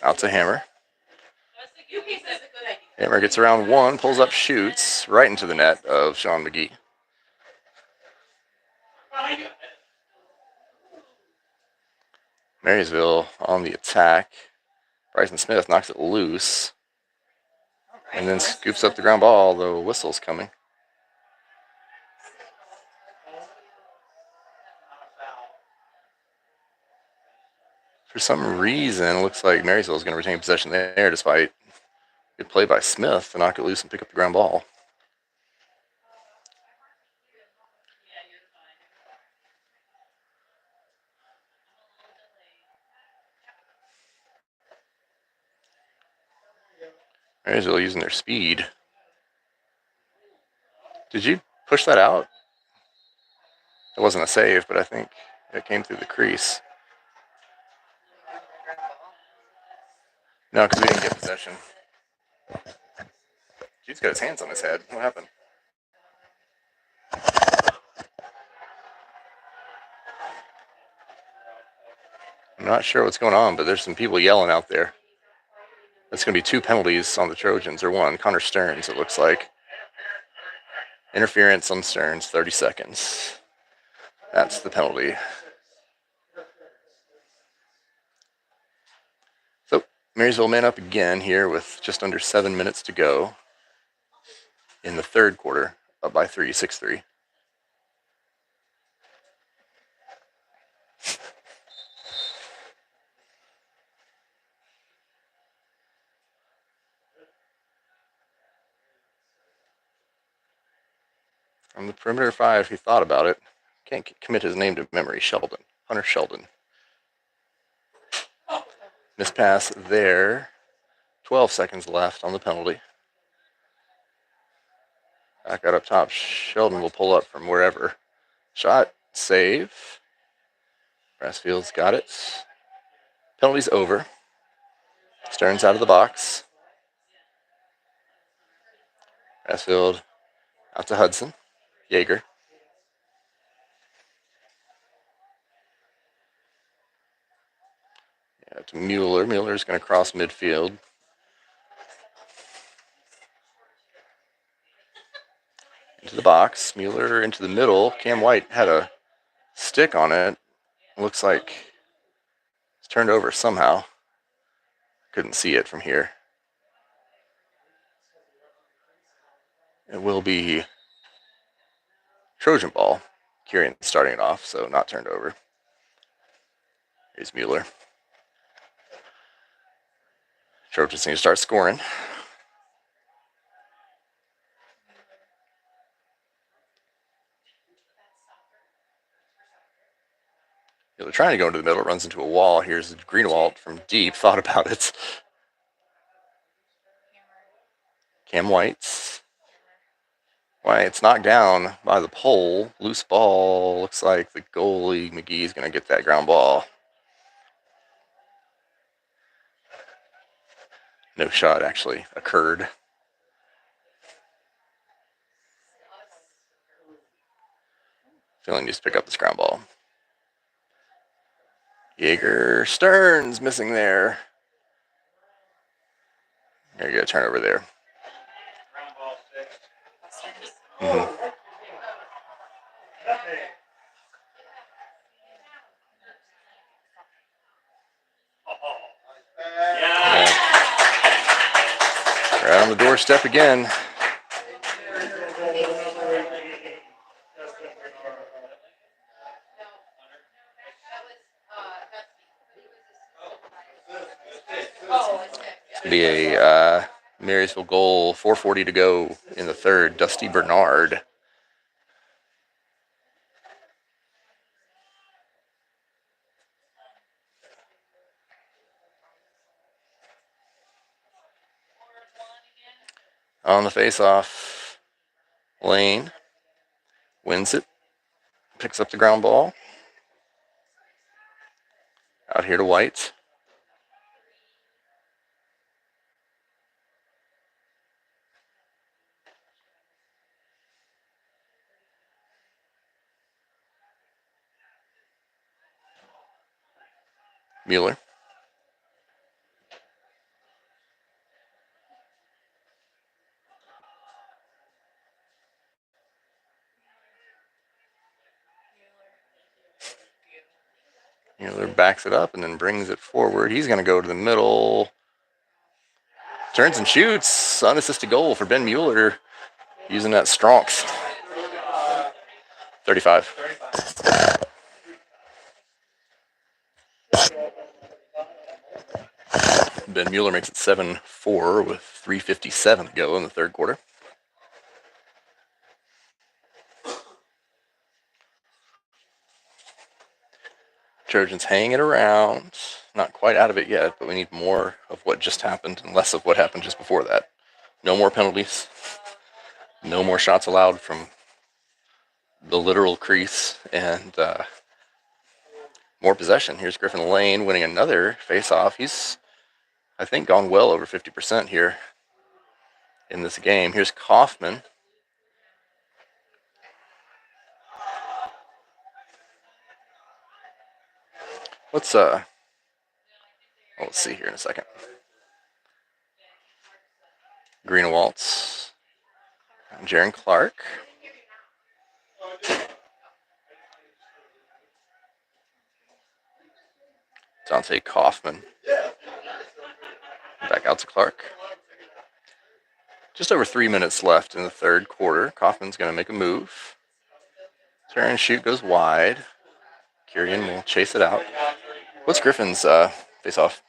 Out to Hammer. Hammer gets around 1, pulls up, shoots right into the net of Sean McGee. Marysville on the attack. Bryson Smith knocks it loose and then scoops up the ground ball, though whistle's coming. For some reason, it looks like Marysville is going to retain possession there despite good play by Smith to knock it loose and pick up the ground ball. Marysville using their speed. Did you push that out? It wasn't a save, but I think it came through the crease. No, because we didn't get possession. Jude's got his hands on his head. What happened? I'm not sure what's going on, but there's some people yelling out there. That's going to be 2 penalties on the Trojans, or 1. Connor Stearns, it looks like. Interference on Stearns, 30 seconds. That's the penalty. So, Marysville man up again here with just under 7 minutes to go in the third quarter, up by 3, 6-3. From the perimeter 5, he thought about it. Can't commit his name to memory. Sheldon. Hunter Sheldon. Miss pass there. 12 seconds left on the penalty. Back out up top. Sheldon will pull up from wherever. Shot. Save. Brassfield's got it. Penalty's over. Stearns out of the box. Brassfield out to Hudson. Yeager. Yeah, to Mueller. Mueller's going to cross midfield. Into the box. Mueller into the middle. Cam White had a stick on it. Looks like it's turned over somehow. Couldn't see it from here. It will be Trojan ball. Kieran starting it off, so not turned over. Here's Mueller. Trojans need to start scoring. They're trying to go into the middle, runs into a wall. Here's Greenwald from deep, thought about it. Cam White's. White's knocked down by the pole. Loose ball. Looks like the goalie, McGee's going to get that ground ball. No shot actually occurred. Feeling needs to pick up this ground ball. Yeager, Stearns missing there. There you go, turnover there. Mm-hmm. Yeah. Right on the doorstep again. It's going to be a Marysville goal, 4:40 to go in the third. Dusty Bernard. On the face-off, Lane wins it, picks up the ground ball. Out here to White. Mueller. Mueller backs it up and then brings it forward. He's going to go to the middle. Turns and shoots. Unassisted goal for Ben Mueller using that Stronks. 35. Ben Mueller makes it 7-4 with 3:57 to go in the third quarter. Trojans hanging it around. Not quite out of it yet, but we need more of what just happened and less of what happened just before that. No more penalties. No more shots allowed from the literal crease. And more possession. Here's Griffin Lane winning another face-off. He's, I think, gone well over 50% here in this game. Here's Kaufman. Let's see here in a second. Greenwaltz, Jaron Clark. Dante Kaufman. Back out to Clark. Just over 3 minutes left in the third quarter. Kaufman's going to make a move. Turn and shoot goes wide. Kieran will chase it out. What's Griffin's face-off?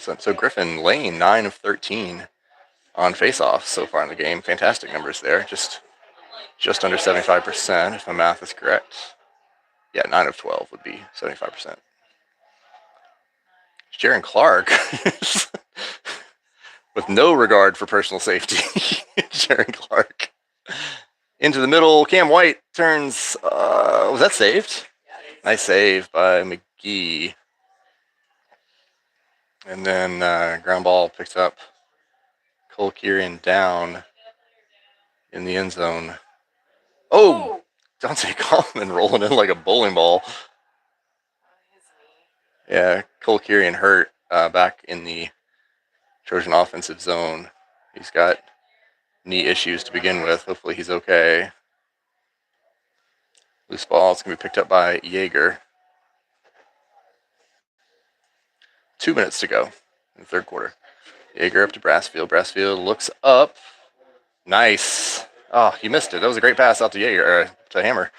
75%. So Griffin Lane, 9 of 13 on face-offs so far in the game. Fantastic numbers there. Just under 75%, if my math is correct. Yeah, 9 of 12 would be 75%. Jaron Clark, with no regard for personal safety. Jaron Clark. Into the middle, Cam White turns, was that saved? Nice save by McGee. And then ground ball picks up Cole Kieran down in the end zone. Oh, Dante Coleman rolling in like a bowling ball. Yeah, Cole Kieran hurt back in the Trojan offensive zone. He's got knee issues to begin with. Hopefully he's okay. Loose ball. It's going to be picked up by Yeager. 2 minutes to go in the third quarter. Yeager up to Brassfield. Brassfield looks up. Nice. Oh, he missed it. That was a great pass out to Yeager, to Hammer.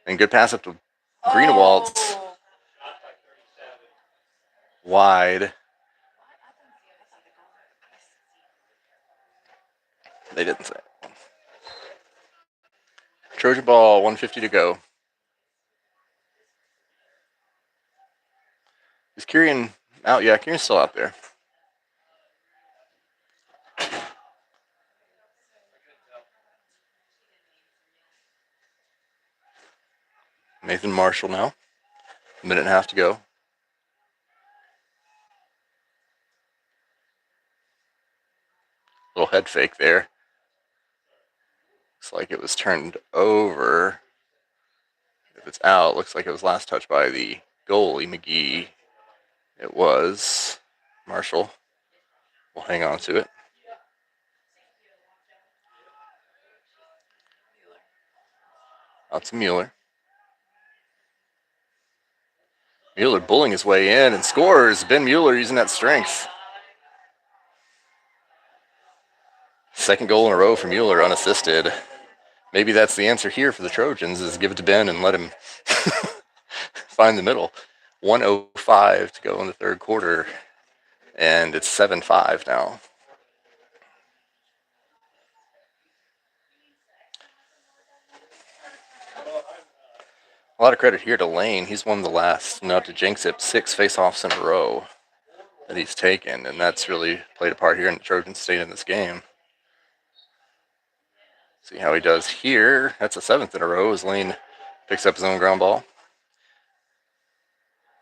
And good pass up to Greenewalt. Wide. They didn't say it. Trojan ball, 150 to go. Is Kieran out? Yeah, Kieran's still out there. Nathan Marshall now. A minute and a half to go. Little head fake there. Looks like it was turned over. If it's out, looks like it was last touched by the goalie, McGee. It was. Marshall will hang on to it. Out to Mueller. Mueller bullying his way in and scores. Ben Mueller using that strength. Second goal in a row for Mueller, unassisted. Maybe that's the answer here for the Trojans, is give it to Ben and let him find the middle. 1:05 to go in the third quarter, and it's 7-5 now. A lot of credit here to Lane. He's won the last, not to jinx it, 6 face-offs in a row that he's taken, and that's really played a part here in the Trojans staying in this game. See how he does here. That's a 7th in a row as Lane picks up his own ground ball.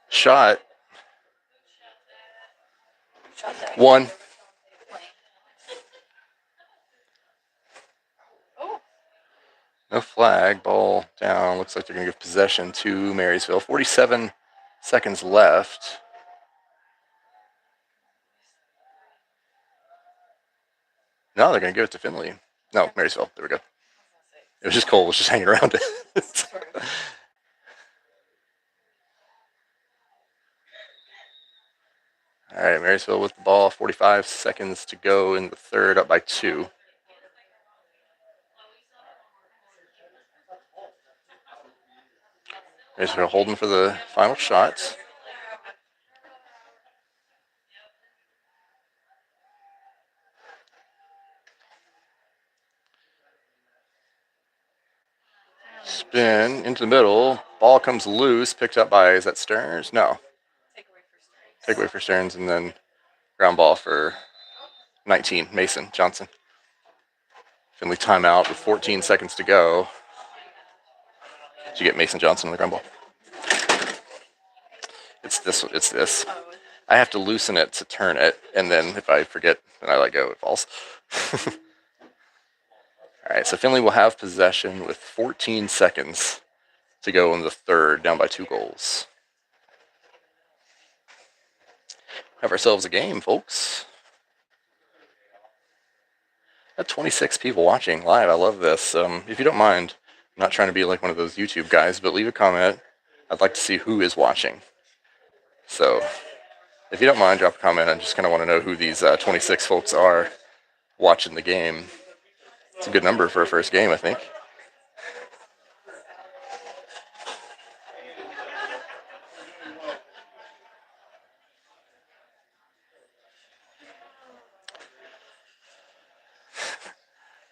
Shot. One. No flag. Ball down. Looks like they're going to give possession to Marysville. 47 seconds left. No, they're going to give it to Finley. No, Marysville. There we go. It was just Cole was just hanging around it. All right, Marysville with the ball. 45 seconds to go in the third, up by 2. Marysville holding for the final shots. Spin into the middle. Ball comes loose, picked up by, is that Stearns? No. Takeaway for Stearns, and then ground ball for 19, Mason Johnson. Finley timeout with 14 seconds to go. Did you get Mason Johnson on the ground ball? It's this. I have to loosen it to turn it, and then if I forget and I let go, it falls. All right, so Finley will have possession with 14 seconds to go in the third, down by 2 goals. Have ourselves a game, folks. Got 26 people watching live. I love this. If you don't mind, I'm not trying to be like one of those YouTube guys, but leave a comment. I'd like to see who is watching. So if you don't mind, drop a comment. I just kind of want to know who these 26 folks are watching the game. It's a good number for a first game, I think.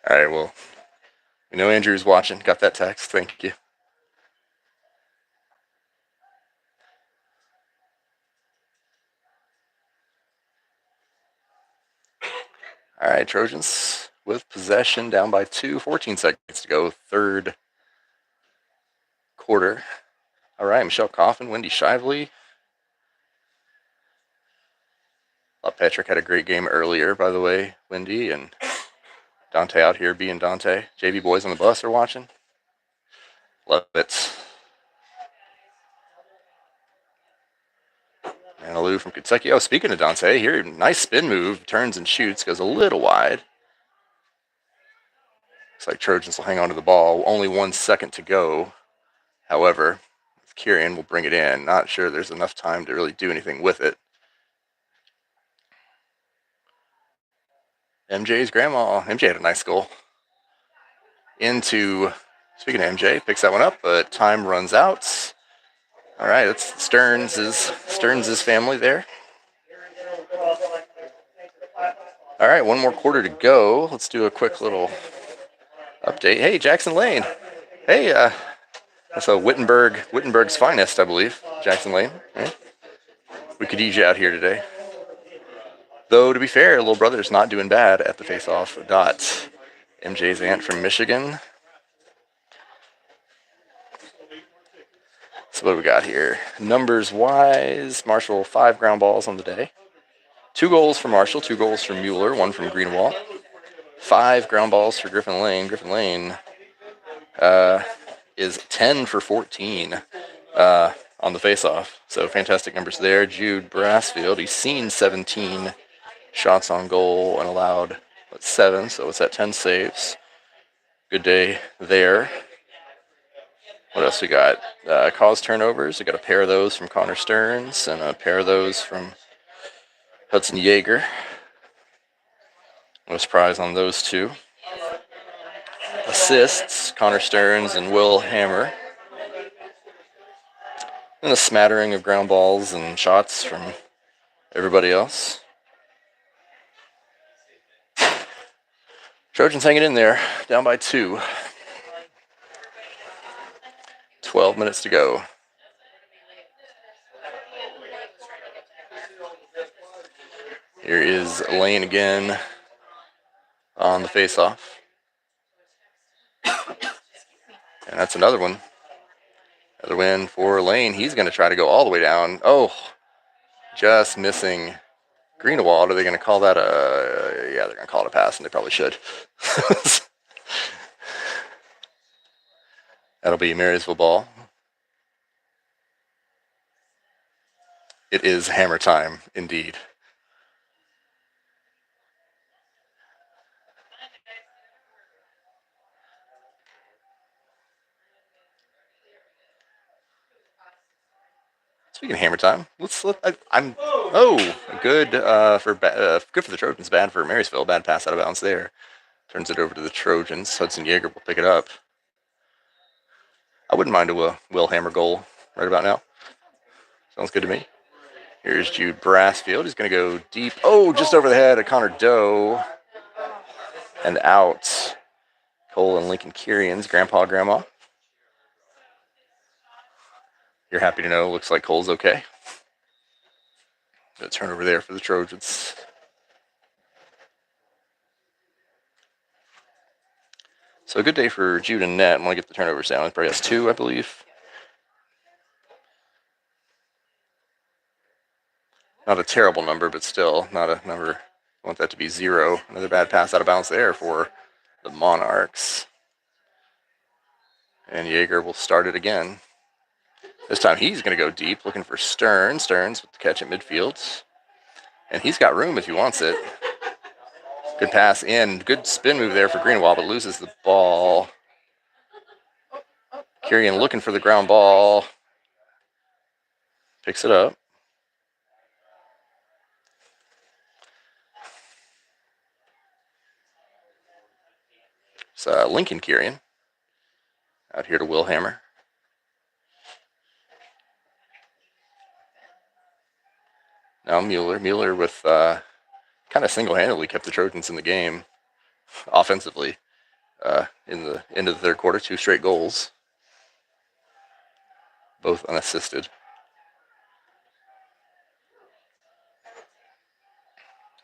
All right, well, we know Andrew's watching. Got that text. Thank you. All right, Trojans with possession, down by 2, 14 seconds to go, third quarter. All right, Michelle Coffin, Wendy Shively. Thought Patrick had a great game earlier, by the way, Wendy, and Dante out here being Dante. JV boys on the bus are watching. Love it. And Alou from Kentucky. Oh, speaking of Dante, here, nice spin move, turns and shoots, goes a little wide. Looks like Trojans will hang on to the ball. Only 1 second to go. However, Kieran will bring it in. Not sure there's enough time to really do anything with it. MJ's grandma. MJ had a nice goal. Speaking of MJ, picks that one up, but time runs out. All right, it's Stearns' family there. All right, 1 more quarter to go. Let's do a quick little update. Hey, Jackson Lane. Hey, that's Wittenberg's finest, I believe. Jackson Lane. Right? We could use you out here today. Though, to be fair, little brother's not doing bad at the face-off dot. MJ's aunt from Michigan. So what do we got here? Numbers-wise, Marshall 5 ground balls on the day. 2 goals for Marshall, 2 goals for Mueller, 1 from Greenwald. 5 ground balls for Griffin Lane. Griffin Lane is 10 for 14 on the face-off. So fantastic numbers there. Jude Brassfield, he's seen 17 shots on goal and allowed 7, so it's at 10 saves. Good day there. What else we got? Caused turnovers. We got a pair of those from Connor Stearns and a pair of those from Hudson Yeager. No surprise on those 2. Assists, Connor Stearns and Will Hammer. And a smattering of ground balls and shots from everybody else. Trojans hanging in there, down by 2. 12 minutes to go. Here is Lane again on the face-off. And that's another one. Another win for Lane. He's going to try to go all the way down. Oh, just missing Greenwald. Are they going to call that a... Yeah, they're going to call it a pass, and they probably should. That'll be Marysville ball. It is hammer time, indeed. Speaking of hammer time, good for the Trojans, bad for Marysville. Bad pass out of bounds there. Turns it over to the Trojans. Hudson Yeager will pick it up. I wouldn't mind a Will Hammer goal right about now. Sounds good to me. Here's Jude Brassfield. He's going to go deep. Oh, just over the head of Connor Doe. And out. Cole and Lincoln Kirian's grandpa, grandma. You're happy to know. Looks like Cole's okay. Good turnover there for the Trojans. So a good day for Jude and Net. I want to get the turnovers down. It probably has 2, I believe. Not a terrible number, but still not a number. I want that to be 0. Another bad pass out of bounds there for the Monarchs. And Yeager will start it again. This time he's going to go deep, looking for Stearns. Stearns with the catch at midfield. And he's got room if he wants it. Good pass in. Good spin move there for Greenwald, but loses the ball. Kirian looking for the ground ball. Picks it up. It's Lincoln Kirian. Out here to Will Hammer. Now Mueller. Mueller with kind of single-handedly kept the Trojans in the game offensively. in the end of the third quarter. 2 straight goals, both unassisted.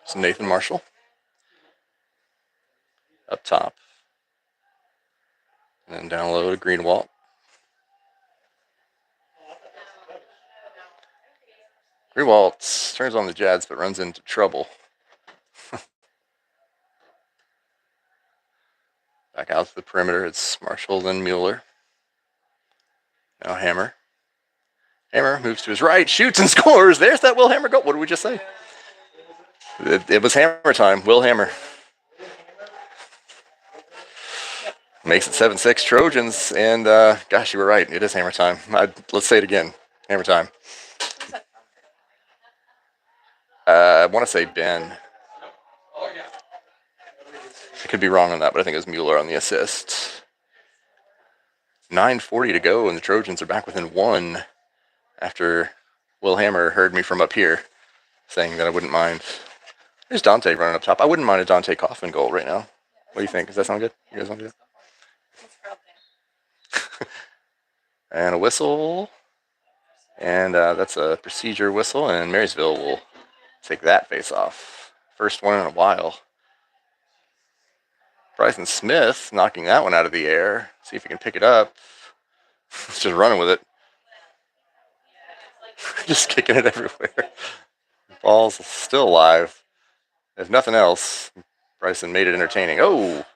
So Nathan Marshall up top. And then down low to Greenwalt. Greenwalt turns on the Jads but runs into trouble. Back out to the perimeter. It's Marshall, then Mueller. Now Hammer. Hammer moves to his right, shoots and scores. There's that Will Hammer goal. What did we just say? It was Hammer time. Will Hammer. Makes it 7-6 Trojans. And gosh, you were right. It is Hammer time. Let's say it again. Hammer time. I want to say Ben. I could be wrong on that, but I think it was Mueller on the assist. 9:40 to go, and the Trojans are back within 1 after Will Hammer heard me from up here saying that I wouldn't mind. There's Dante running up top. I wouldn't mind a Dante Kaufman goal right now. What do you think? Does that sound good? You guys want to do that? And a whistle. And that's a procedure whistle, and Marysville will take that face off. First one in a while. Bryson Smith knocking that one out of the air. See if he can pick it up. He's just running with it. Just kicking it everywhere. Ball's still alive. If nothing else, Bryson made it entertaining. Oh!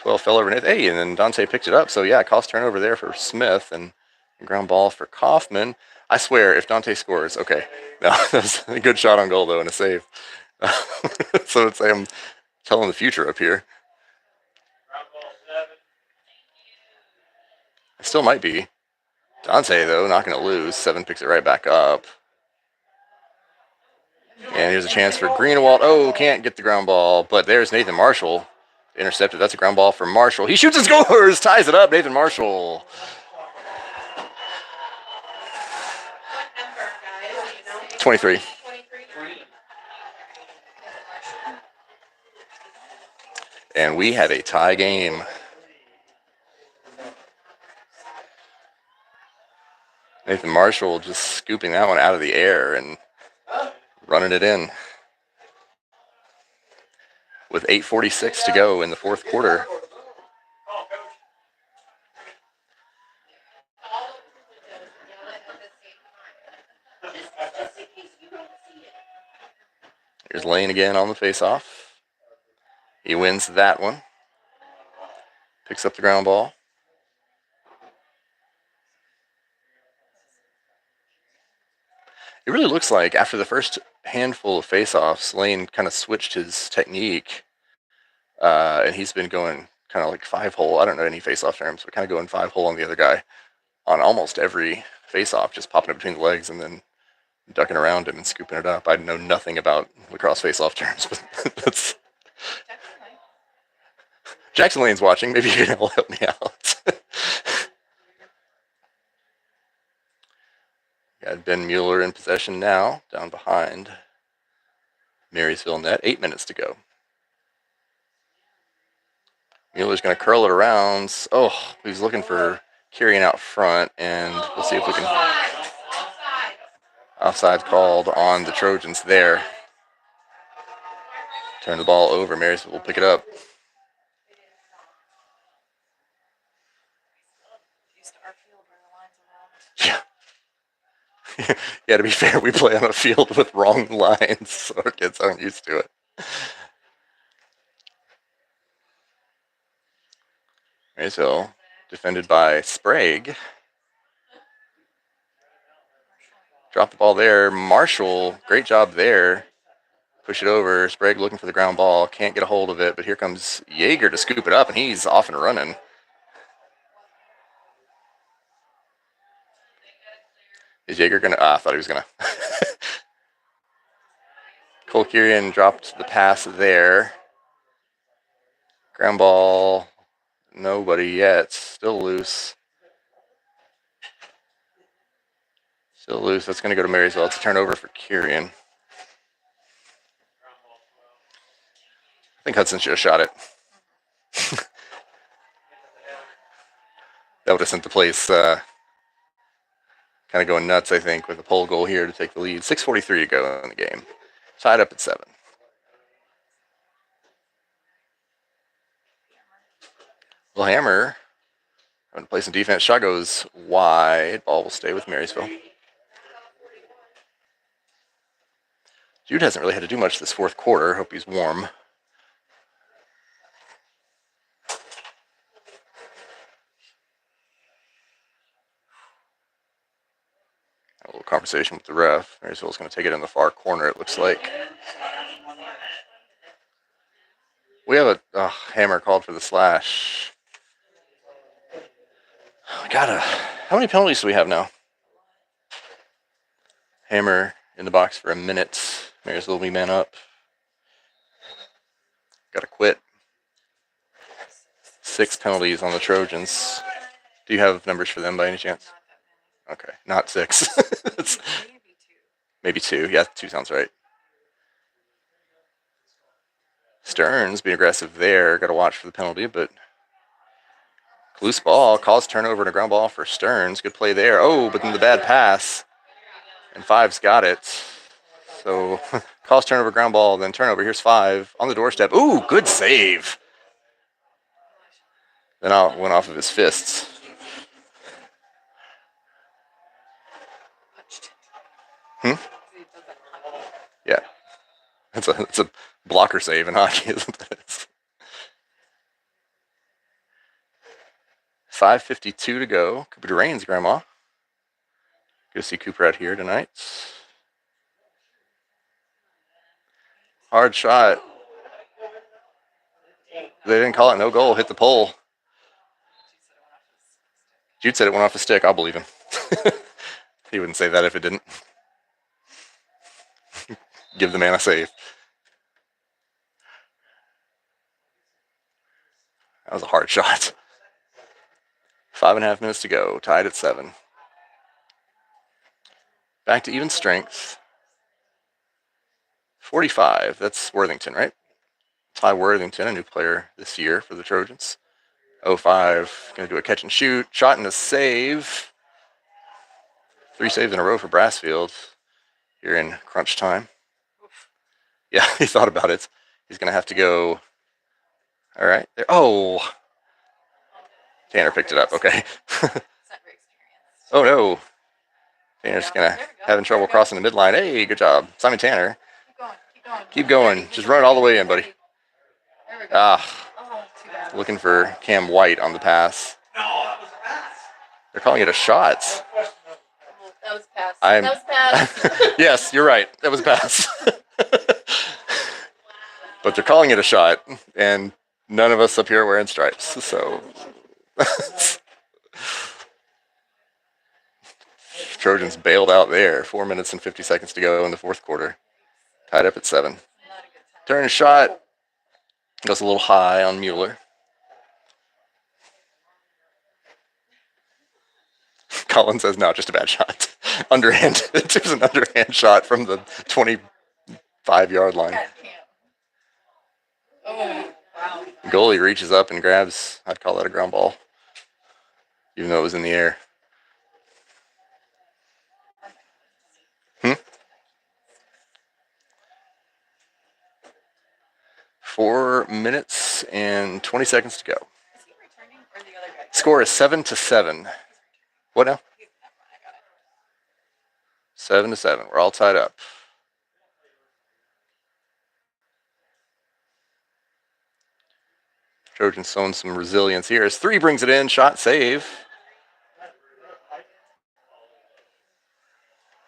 12 fell over. Hey, and then Dante picked it up. So, yeah, cost turnover there for Smith and ground ball for Kaufman. I swear, if Dante scores, okay. No, that's a good shot on goal, though, and a save. So it's I'm telling the future up here. It still might be. Dante, though, not going to lose. 7 picks it right back up. And here's a chance for Greenwald. Oh, can't get the ground ball, but there's Nathan Marshall. Intercepted. That's a ground ball from Marshall. He shoots and scores! Ties it up, Nathan Marshall. 23. And we have a tie game. Nathan Marshall just scooping that one out of the air and running it in. With 8:46 to go in the fourth quarter. Here's Lane again on the faceoff. He wins that one. Picks up the ground ball. It really looks like after the first handful of faceoffs, Lane kind of switched his technique, and he's been going kind of like 5-hole. I don't know any faceoff terms, but kind of going 5-hole on the other guy on almost every faceoff, just popping it between the legs and then ducking around him and scooping it up. I know nothing about lacrosse faceoff terms, but that's Jackson Lane's watching. Maybe you can help me out. Got Ben Mueller in possession now, down behind Marysville net. 8 minutes to go. Mueller's going to curl it around. Oh, he's looking for carrying out front, and we'll see if we can. Offside called on the Trojans there. Turn the ball over. Marysville will pick it up. Yeah. Yeah, to be fair, we play on a field with wrong lines, so our kids aren't used to it. Marysville defended by Sprague. Drop the ball there. Marshall, great job there. Push it over. Sprague looking for the ground ball. Can't get a hold of it, but here comes Yeager to scoop it up, and he's off and running. Is Yeager going to? I thought he was going to. Cole Kirian dropped the pass there. Ground ball. Nobody yet. Still loose. Still loose. That's going to go to Marysville. It's a turnover for Kirian. I think Hudson should have shot it. That would have sent the place kind of going nuts, I think, with a pole goal here to take the lead. 6:43 to go in the game. Tied up at 7. Well, Hammer having to play some defense. Shot goes wide. Ball will stay with Marysville. Jude hasn't really had to do much this fourth quarter. Hope he's warm. A little conversation with the ref. Marysville's going to take it in the far corner, it looks like. We have a Hammer called for the slash. How many penalties do we have now? Hammer in the box for a minute. Marysville will be man up. Got to quit. 6 penalties on the Trojans. Do you have numbers for them by any chance? Okay, not 6. Maybe 2. Yeah, 2 sounds right. Stearns being aggressive there. Got to watch for the penalty, but loose ball, calls turnover and a ground ball for Stearns. Good play there. Oh, but then the bad pass. And 5's got it. So calls turnover, ground ball, then turnover. Here's 5 on the doorstep. Ooh, good save. Then out went off of his fists. Yeah. It's a blocker save in hockey, isn't it? 5:52 to go. Cooper Durain's grandma. Good to see Cooper out here tonight. Hard shot. They didn't call it no goal. Hit the pole. Jude said it went off his stick. I'll believe him. He wouldn't say that if it didn't. Give the man a save. That was a hard shot. 5.5 minutes to go. Tied at 7. Back to even strength. 45. That's Worthington, right? Ty Worthington, a new player this year for the Trojans. 05. Going to do a catch and shoot. Shot and a save. 3 saves in a row for Brassfield here in crunch time. Yeah, he thought about it. He's going to have to go. All right. Oh. Tanner picked it up. Okay. Oh, no. Tanner's going to having trouble crossing the midline. Hey, good job. Simon Tanner. Keep going. Just run it all the way in, buddy. Looking for Cam White on the pass. They're calling it a shot. That was pass. That was pass. Yes, you're right. That was a pass. But they're calling it a shot, and none of us up here are wearing stripes. So Trojans bailed out there. 4 minutes and 50 seconds to go in the fourth quarter. Tied up at 7. Turn shot. Goes a little high on Mueller. Colin says, no, just a bad shot. Underhand. It was an underhand shot from the 25-yard line. Oh, wow. Goalie reaches up and grabs, I'd call that a ground ball, even though it was in the air. 4 minutes and 20 seconds to go. Is he returning or the other guy? Score is 7-7. What now? 7-7. We're all tied up. Trojans showing some resilience here as 3 brings it in. Shot, save.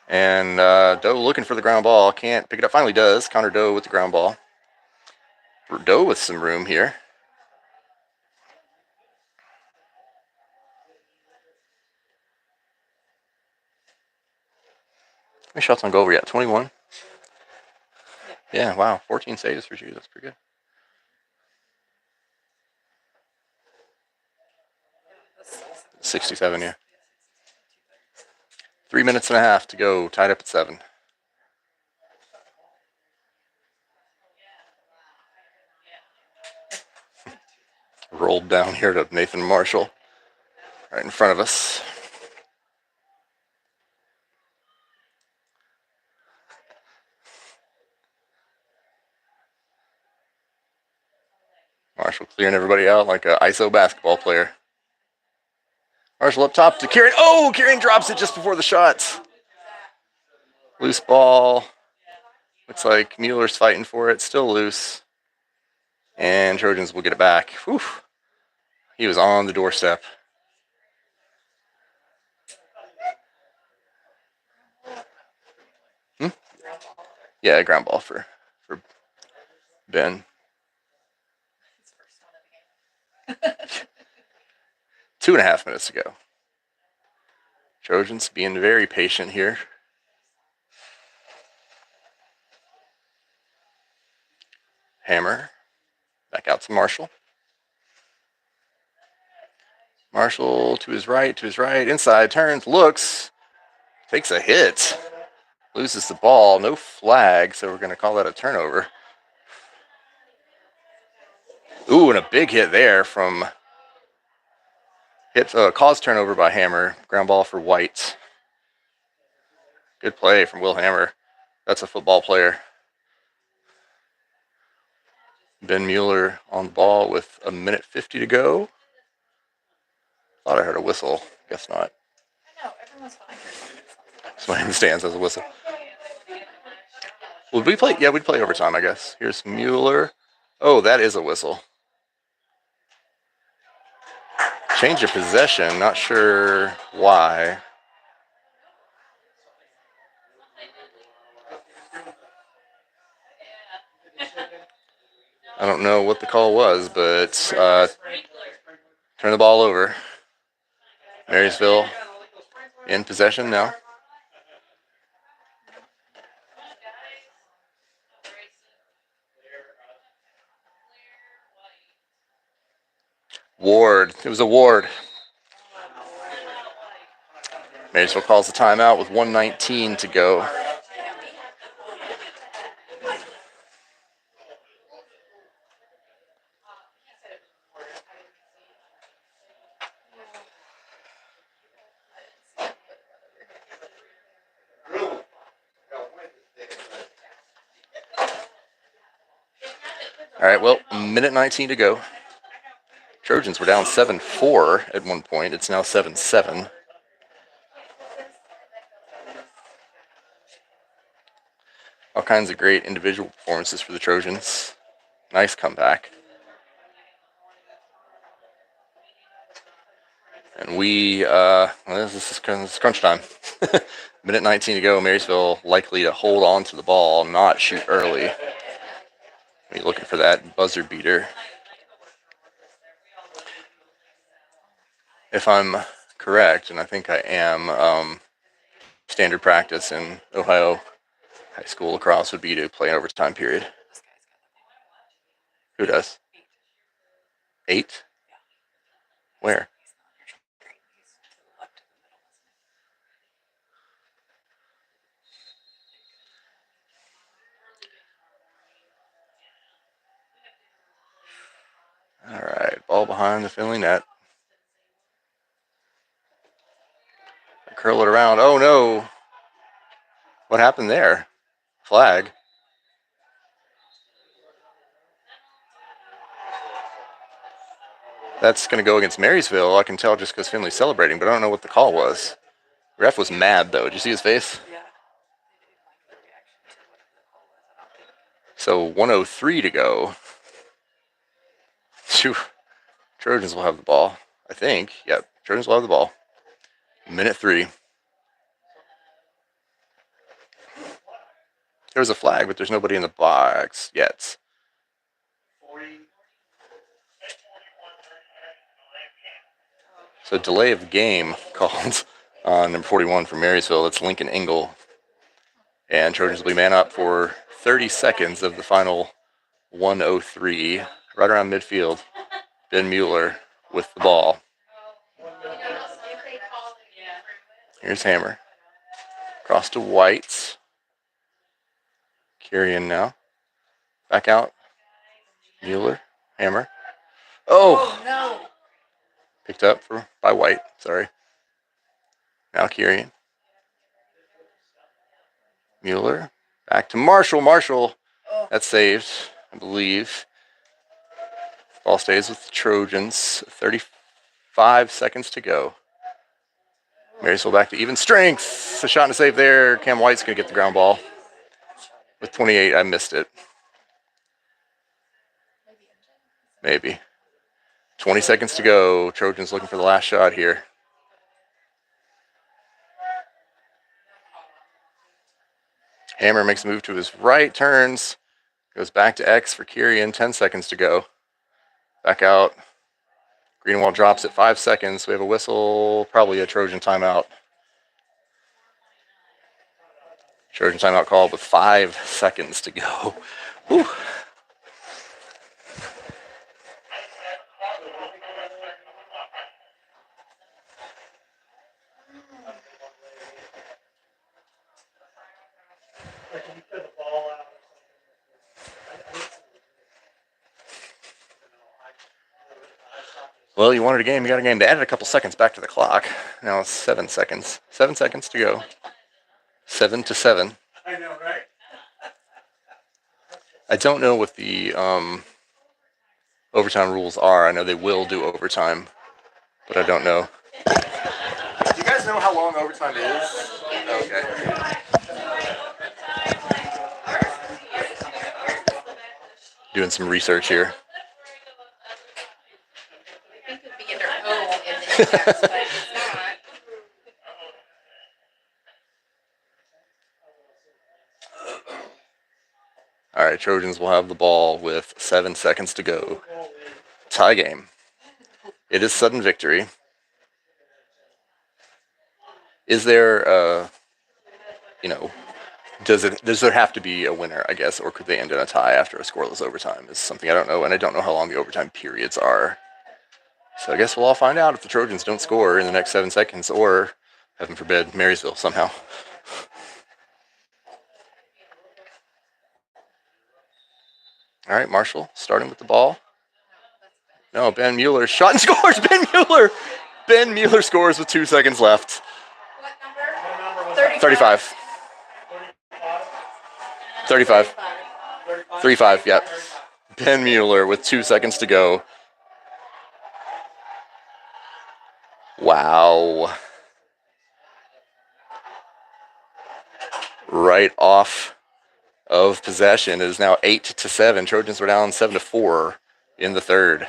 And Doe looking for the ground ball. Can't pick it up. Finally does. Connor Doe with the ground ball. Doe with some room here. How many shots on goal were you at? 21? Yeah, wow. 14 saves for you. That's pretty good. 67, yeah. 3 minutes and a half to go. Tied up at 7. rolled down here to Nathan Marshall, right in front of us. Marshall clearing everybody out like an ISO basketball player. Marshall up top to Kieran. Oh, Kieran drops it just before the shots. Loose ball. Looks like Mueller's fighting for it. Still loose. And Trojans will get it back. Whew. He was on the doorstep. Yeah, ground ball for Ben. 2.5 minutes to go. Trojans being very patient here. Hammer. Back out to Marshall. Marshall to his right, inside, turns, looks, takes a hit, loses the ball, no flag, so we're going to call that a turnover. Ooh, and a big hit there from caused turnover by Hammer, ground ball for White. Good play from Will Hammer. That's a football player. Ben Mueller on the ball with 1:50 to go. Thought I heard a whistle. Guess not. I know, everyone's fine. Somebody in the stands has a whistle. Would we play? Yeah, we'd play overtime, I guess. Here's Mueller. Oh, that is a whistle. Change of possession. Not sure why. I don't know what the call was, but turn the ball over. Marysville in possession now. Ward. It was a Ward. Marysville calls the timeout with 1:19 to go. All right, well, 1:19 to go. Trojans were down 7-4 at one point. It's now 7-7. All kinds of great individual performances for the Trojans. Nice comeback. And this is crunch time. 1:19 to go. Marysville likely to hold on to the ball, not shoot early. Be looking for that buzzer beater. If I'm correct, and I think I am, standard practice in Ohio high school lacrosse would be to play an overtime period. Who does? 8? Where? All right, ball behind the Finley net. Curl it around. Oh, no. What happened there? Flag. That's going to go against Marysville. I can tell just because Finley's celebrating, but I don't know what the call was. Ref was mad, though. Did you see his face? Yeah. So 1:03 to go. Phew. Trojans will have the ball, I think. Yep, Trojans will have the ball. 1:03. There was a flag, but there's nobody in the box yet. So delay of game called on number 41 for Marysville. That's Lincoln Engel. And Trojans will be man up for 30 seconds of the final 1:03. Right around midfield. Ben Mueller with the ball. Here's Hammer. Cross to White. Carrying now. Back out. Mueller. Hammer. Oh, no. picked up by White. Sorry. Now Kirian. Mueller. Back to Marshall. Marshall. That's saved, I believe. Ball stays with the Trojans. 35 seconds to go. Marysville back to even strength. A shot and a save there. Cam White's going to get the ground ball. With 28, I missed it. Maybe. 20 seconds to go. Trojans looking for the last shot here. Hammer makes a move to his right, turns, goes back to X for Kirian. 10 seconds to go. Back out. Greenwald drops at 5 seconds. We have a whistle, probably a Trojan timeout. Trojan timeout called with 5 seconds to go. Whew. Well, you wanted a game, you got a game. They added a couple seconds back to the clock. Now it's 7 seconds. 7 seconds to go. 7-7. I know, right? I don't know what the overtime rules are. I know they will do overtime, but I don't know. Do you guys know how long overtime is? Okay. Doing some research here. All right, Trojans will have the ball with 7 seconds to go. Tie game. It is sudden victory. Is there, does there have to be a winner, I guess, or could they end in a tie after a scoreless overtime? Is something I don't know, and I don't know how long the overtime periods are. So I guess we'll all find out if the Trojans don't score in the next 7 seconds, or, heaven forbid, Marysville somehow. All right, Marshall starting with the ball. No, Ben Mueller shot and scores. Ben Mueller. Ben Mueller scores with 2 seconds left. What number? 35. 35. 35, yep. Ben Mueller with 2 seconds to go. Wow. Right off of possession. It is now 8-7. Trojans were down 7-4 in the third.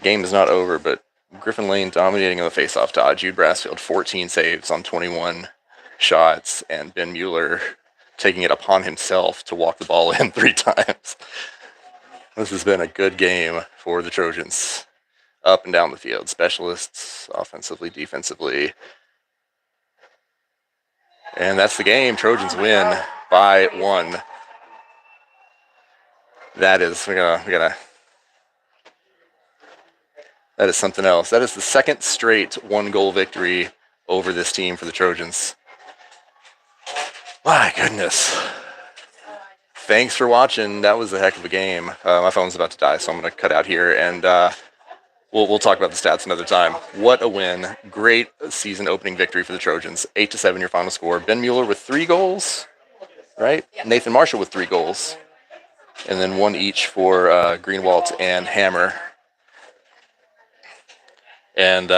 Game is not over, but Griffin Lane dominating on the faceoff dodge. Jude Brassfield 14 saves on 21 shots, and Ben Mueller taking it upon himself to walk the ball in 3 times. This has been a good game for the Trojans. Up and down the field. Specialists, offensively, defensively. And that's the game. Trojans win by 1. That is, that is something else. That is the second straight 1-goal victory over this team for the Trojans. My goodness. Thanks for watching. That was a heck of a game. My phone's about to die, so I'm going to cut out here, and we'll talk about the stats another time. What a win. Great season opening victory for the Trojans. 8-7 your final score. Ben Mueller with 3 goals, right? Yep. Nathan Marshall with 3 goals. And then 1 each for Greenwald and Hammer. And,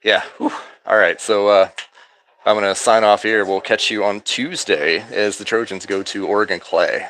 yeah. Whew. All right, so I'm going to sign off here. We'll catch you on Tuesday as the Trojans go to Oregon Clay.